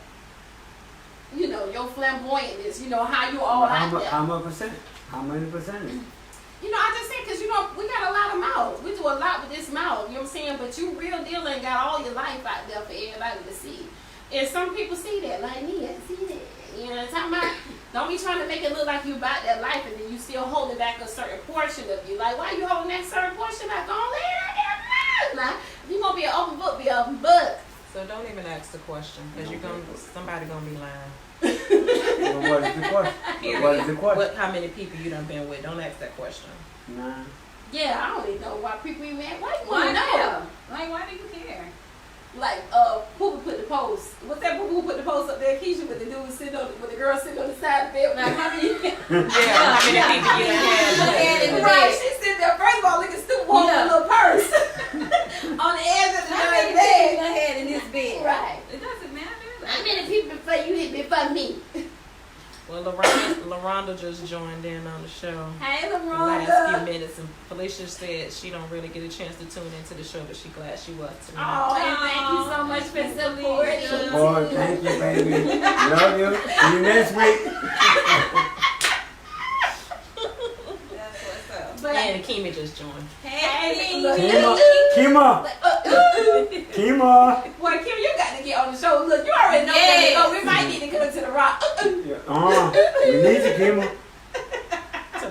your flamboyantness. You know how you all out there. How much percent? How many percentage? I just said because we got a lot of mouths. We do a lot with this mouth. You know what I'm saying? But you real deal ain't got all your life out there for everybody to see. And some people see that, like me, I see that. You know what I'm talking about? Don't be trying to make it look like you about that life and then you still holding back a certain portion of you. Like, why you holding that certain portion back? Don't let it out there. Now, if you gonna be an open book, be an open book. So don't even ask the question because somebody gonna be lying. Well, what is the question? Period. What is the question? How many people you done been with? Don't ask that question. Nah. Yeah, I don't even know why people even mad. Why you Why wanna know? care? Like, why do you care? Like, Poopa put the post. What's that Poopa put the post up there? Keisha with the dude sitting on, with the girl sitting on the side of the bed. Like, how many? Yeah, how many people you done had? Right, she sitting there, first of all, looking stupid, holding a little purse on the edge of the How many bed. people I had in this bed? Right. It doesn't matter. How many people before you hit before me? Well, LaRonda just joined in on the show. Hey, The last few LaRonda. minutes, and Felicia said she don't really get a chance to tune into the show, but she glad she was tonight. Oh, and thank you so much for supporting. Boy, thank you, baby. Love you. See you next week. That's what's up. But And Kimi just joined. hey, Look, Kima. Kima. boy, Kim, you got to get on the show. Look, you already know where to go. We might need to come to the rock. We need you, Kima.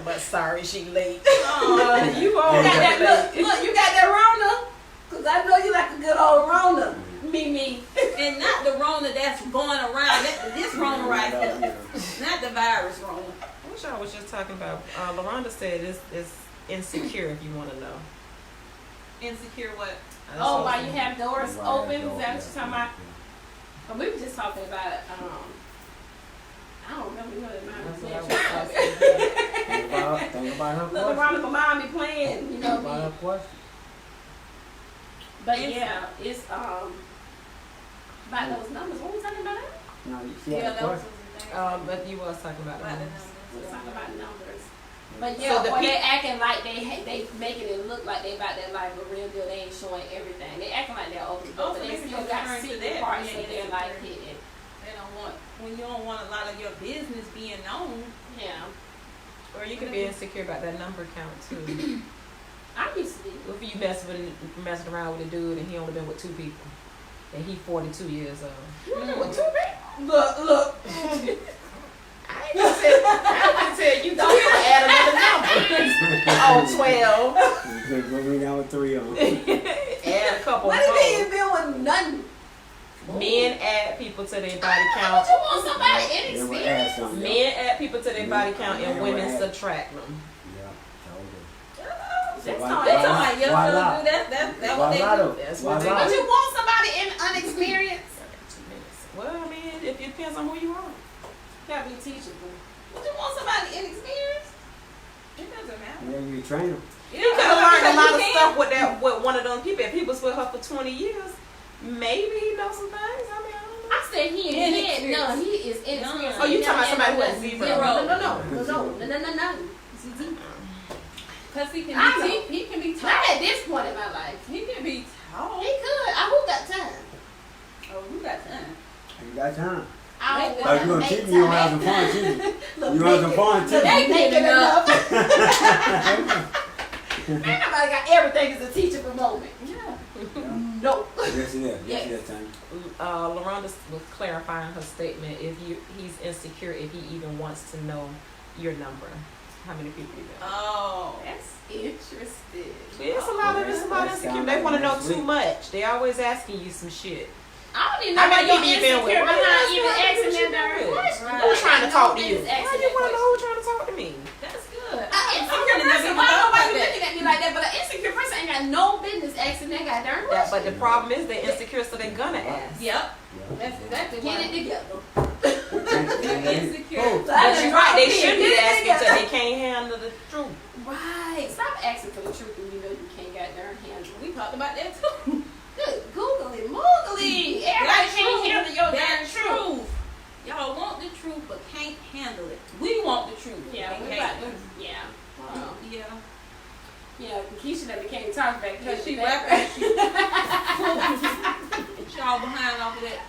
But sorry, she late. You You got all that, look, you got that Rona? Because I know you like a good old Rona. Me. and not the Rona that's going around. This Rona right here. Not the virus Rona. I wish I was just talking about. LaRonda said it's insecure if you want to know. Insecure what? Oh, why you have doors Right, open? Is that door, what you're talking about? But we were just talking about, I don't remember what it That's might what I be. was Think about her Little question. Ronald, my mom be playing, Think about her me. question. But yeah, it's about those numbers. What was we talking about? No, she Yeah, had a that was question. But you was talking about about the it. We was numbers. talking about numbers. But So yeah, the or they peop- acting like they making it look like they about that life, but real deal they ain't showing everything. They acting like they're open, Oh, but so they maybe still just got referring to secret that, parts being of their life insecure. hidden. They don't want when you don't want a lot of your business being known. Yeah, Or you could be insecure about that number count too. I used to be. What if you messing around with a dude and he only been with 2 people, and he 42 years old? What two people? Look. I can tell you don't add another number. Oh, 12. Just put me down with 3 on. Add a couple What if they more. ain't been with nothing? Men add people to their body Why count. would you want somebody They will add inexperienced? something. Men add people to their body count, and Yeah, women right. subtract them. Yeah, so That's why- all. why That's not? all. Somebody else Why will not? do that. That's Why what they not? do. That's Why what they not? But you want somebody inexperienced? Well, I mean, it depends on who you are. Gotta be teachable. Would you want somebody inexperienced? It doesn't matter. Yeah, you train them. Yeah, You could have learned a because lot you of can. stuff with one of them people. If he was with her for 20 years, maybe he knows some things. I mean, I don't know. I said he is inexperienced. Oh, you talking about somebody who has zero? No. Cause he can I know. he can be Not taught. at this point in my life. He can be taught. He could. Who got time? Oh, who got time? You got time. I Make Like you gonna teach me, you gonna have some fun teaching. You gonna have some fun They teaching. making enough. Man, nobody got everything as a teacher for a moment. Yeah. No. Yes, it is. Yes, it is, Tanya. LaRonda was clarifying her statement. If he's insecure, if he even wants to know your number, how many people you know? Oh. That's interesting. It's a lot of insecure. They want to know too much. They always asking you some shit. I don't even know How why many you're people you been with? insecure Why you behind asking even how many asking people that you been darn with? question. Who's trying to talk to you? Business Why asking you that want to know question. who's trying to talk to me? That's good. An insecure person, why nobody looking at me like that? But an insecure person ain't got no business asking that goddamn That, question. but the problem is they're insecure, so they're gonna ask. Yep. That's exactly Get what it together. They're insecure. But you're right, they should be Get it asking together. so they can't handle the truth. Right. Stop asking for the truth when you know you can't goddamn handle it. We talked about that too. Good googly moogly. Everybody can't handle your damn That's truth. Y'all want the truth but can't handle it. We want the truth. Yeah, and we can't. about to. Yeah. Wow. Yeah. Yeah, Keisha never came talk back Cause she back. rapping. Y'all behind off of that.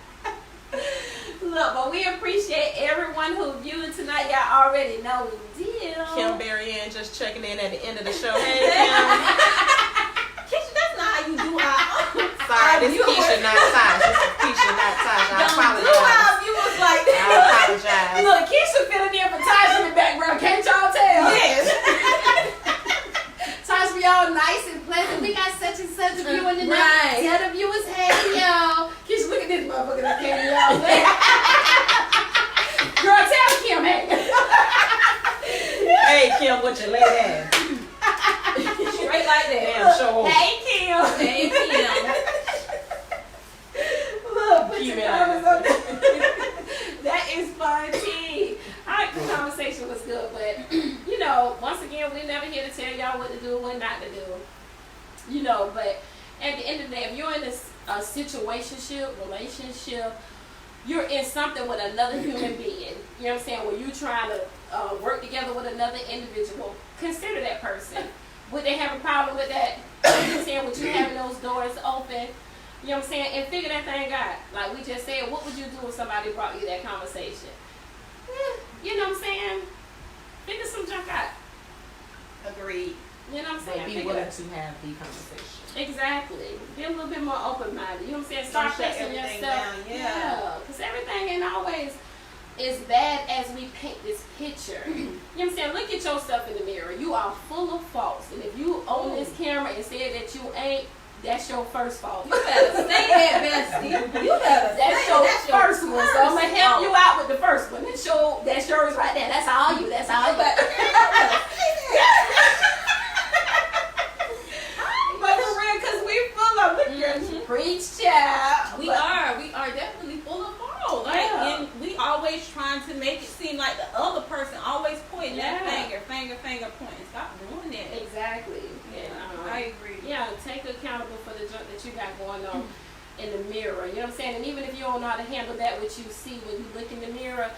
Look, but we appreciate everyone who viewed tonight. Y'all already know the deal. Kim Berry Ann just checking in at the end of the show. Hey, Kim. Keisha, that's not how you do our Sorry, this is Keisha, not Taj. This is Keisha, not Taj. I apologize. You was like I apologize. Look, Keisha filling in for Taj in the background. Can't y'all tell? yes. Taj be all nice and pleasant. We got such and such a view in the night. Right. Tell the viewers, hey, y'all. Keisha, look at this motherfucker that came in y'all. Girl, tell Kim, hey. Hey, Kim, what you lay down? Straight like that. Damn, show off. Hey, Kim. Hey, Kim. Look, put Keep your it comments on. up there. That is fun, tea. Alright, the conversation was good, but you know, once again, we're never here to tell y'all what to do and what not to do. You know, but at the end of the day, if you're in a situationship, relationship, you're in something with another human being. You know what I'm saying? Where you're trying to work together with another individual, consider that person. Would they have a problem with that? You know what I'm saying? With you having those doors open? You know what I'm saying? And figure that thing out. Like we just said, what would you do if somebody brought you that conversation? You know what I'm saying? Figure some junk out. Agreed. You know what I'm So saying? be Figure willing it- to have the conversation. Exactly. Be a little bit more open-minded. You know what I'm saying? Start Don't shut fixing everything yourself. down, yeah. Because everything ain't always as bad as we paint this picture. You know what I'm saying? Look at yourself in the mirror. You are full of faults. And if you own this camera and said that you ain't, that's your first fault. You better say that, bestie. You better That's say your that's first one. So I'm gonna help you fault. out with the first one. That's yours right there. That's all you. That's all you. But for real, cause we full of it. Preach, child. We are definitely full of fault. Like, Yeah. and we always trying to make it seem like the other person always pointing that Yeah. finger pointing. Stop doing that. Exactly. And, I agree. yeah, take accountable for the junk that you got going on in the mirror. You know what I'm saying? And even if you don't know how to handle that, what you see when you look in the mirror,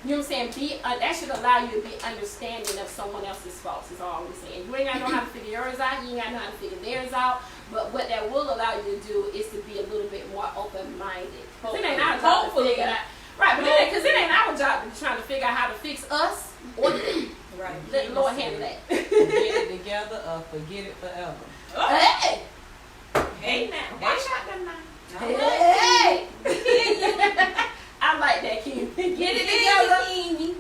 you know what I'm saying? That should allow you to be understanding of someone else's faults, is all I'm saying. You ain't got to know how to figure yours out. You ain't got to know how to figure theirs out. But what that will allow you to do is to be a little bit more open-minded. 'Cause it ain't our job to figure out. Right, but because it ain't our job to be trying to figure out how to fix us or them. Right. Let the Lord handle that. Get it together or forget it forever. Hey! Hey, now. Watch out them now. Hey! I like that, Kim. Get it together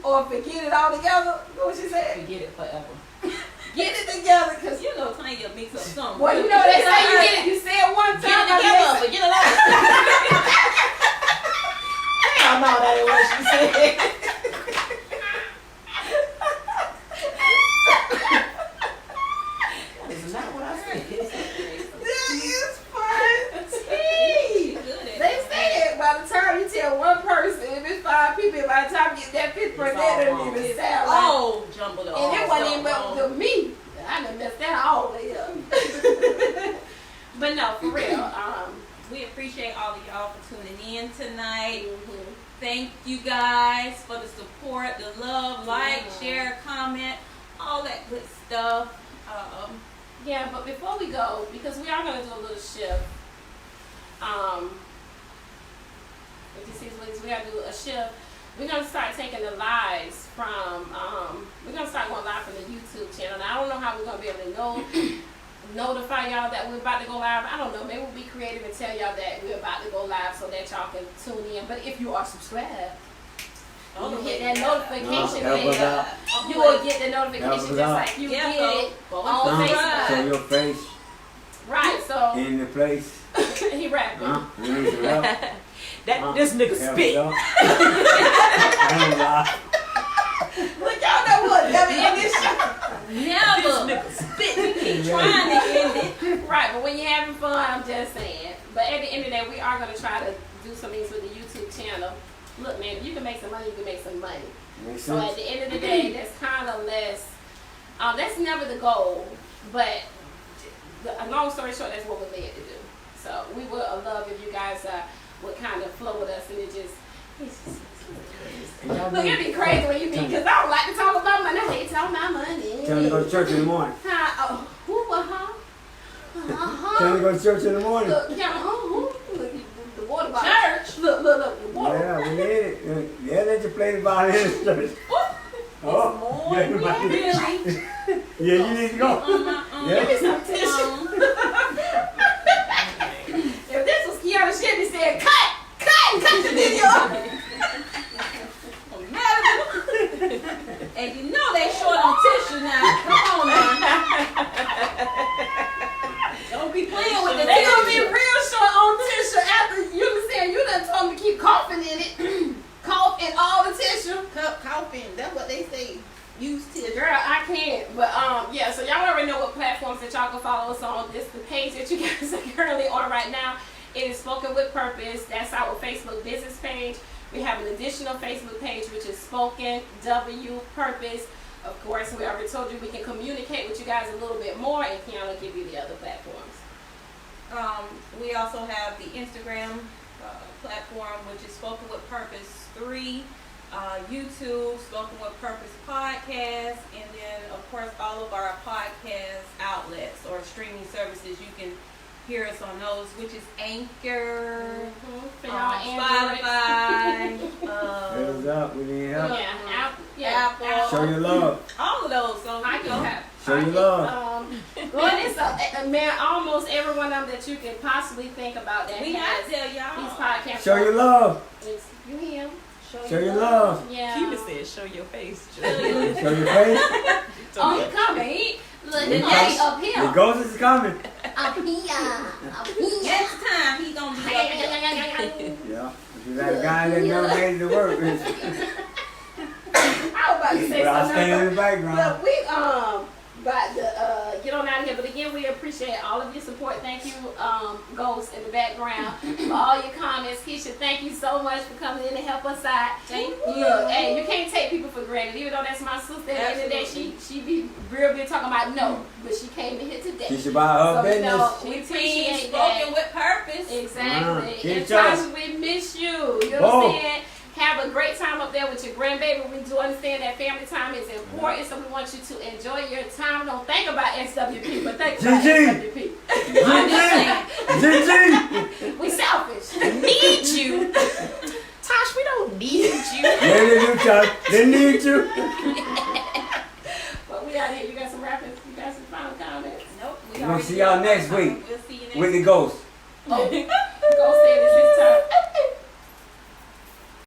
or forget it all together. What she said? Forget it forever. Get it together, cause You know, Tanya mix up something. well, you know they say you get it. You say it one time. Get it together, forget it all. Hell no, that ain't what she said. That is not what I said. That is funny. Good at They say it by the time you tell one person, if it's 5 people, by the time you that Pittsburgh, that didn't even sound like. Oh, jumbled up. And it wasn't even up to me. I done messed that all the way up. But no, for real. We appreciate all of y'all for tuning in tonight. Mhm. Thank you guys for the support, the love, like, share, comment, all that good stuff. Yeah, but before we go, because we are going to do a little shift. With these ways, we got to do a shift. We're going to start taking the lives from, we're going to start going live from the YouTube channel. Now, I don't know how we're going to be able to notify y'all that we're about to go live. I don't know. Maybe we'll be creative and tell y'all that we're about to go live so that y'all can tune in. But if you are subscribed, you hit that notification bell. You will get the notification just like you get it on Facebook. Show your face. Right, so. In the place. He rapping. We need to rap. This nigga spit. I don't lie. Look, y'all know what? Never end this shit. Never spit. We keep trying to end it. Right, but when you're having fun, I'm just saying. But at the end of the day, we are going to try to do some things with the YouTube channel. Look, man, if you can make some money, you can make some money. Makes So sense. at the end of the day, that's kind of less. That's never the goal, but a long story short, that's what we're led to do. So we would love if you guys would kind of flow with us, and it's just look, it'd be crazy when you meet, because I don't like to talk about money. I hate talking about money. Tell me to go to church in the morning. Tell me to go to church in the morning. Look, look, the water bottle. Church. Look, the water. Yeah, we need it. Yeah, let you play the violin in church. Oh, yeah, you might need Really? Yeah, you need to go. Give me some tissue. If this was Kiana, she'd be saying, cut the video. And you know they short on tissue now. Come on now. Don't be playing with the They gonna be tissue. real short on tissue after you understand. You done told them to keep coughing in it. Cough in all the tissue. Coughing. That's what they say. Use tissue. Girl, I can't. But yeah, so y'all already know what platforms that y'all can follow us on. This the page that you guys are currently on right now. It is Spoken with Purpose. That's our Facebook business page. We have an additional Facebook page, which is Spoken W Purpose. Of course, we already told you we can communicate with you guys a little bit more, and Kiana will give you the other platforms. We also have the Instagram platform, which is Spoken with Purpose 3. YouTube, Spoken with Purpose Podcast, and then, of course, all of our podcast outlets or streaming services. You can hear us on those, which is Anchor, For y'all Android. Spotify, Hands up, we need help. Apple. Show your love. all of those. So I you can know, have. Show your love. Well, it's man, almost every one of them that you can possibly think about that we has have to tell these y'all. podcasts. Show your love. You hear him? Show your love. Yeah. Cuba said, "Show your face." Show your face. Oh, he coming. Look, the The daddy up The here. ghost is coming. Up here. Next time he gonna be up here. Yeah. If you got a guy that never made it to work, I was about to say but I something. stand in else, the background. But we about to get on out of here. But again, we appreciate all of your support. Thank you, Ghost in the background, for all your comments. Keisha, thank you so much for coming in to help us out. Thank you. Look, hey, you can't take people for granted. Even though that's my sister, at the end of the day, she be real good talking about no, but she came in here today. You should buy her So, you business. know, we We appreciate team that. Spoken with Purpose. Exactly. Keep And trying. Tasha, we miss you. You Oh. understand? Have a great time up there with your grandbaby. We do understand that family time is important, so we want you to enjoy your time. Don't think about SWP, but think about GG. SWP. GG. We selfish. Need you, Tosh. We don't need you. Yeah, they do, Chuck. They need you. But we out here. You got some rapping? You got some final comments? Nope. We'll see y'all next week We'll see you next with the ghost. Oh.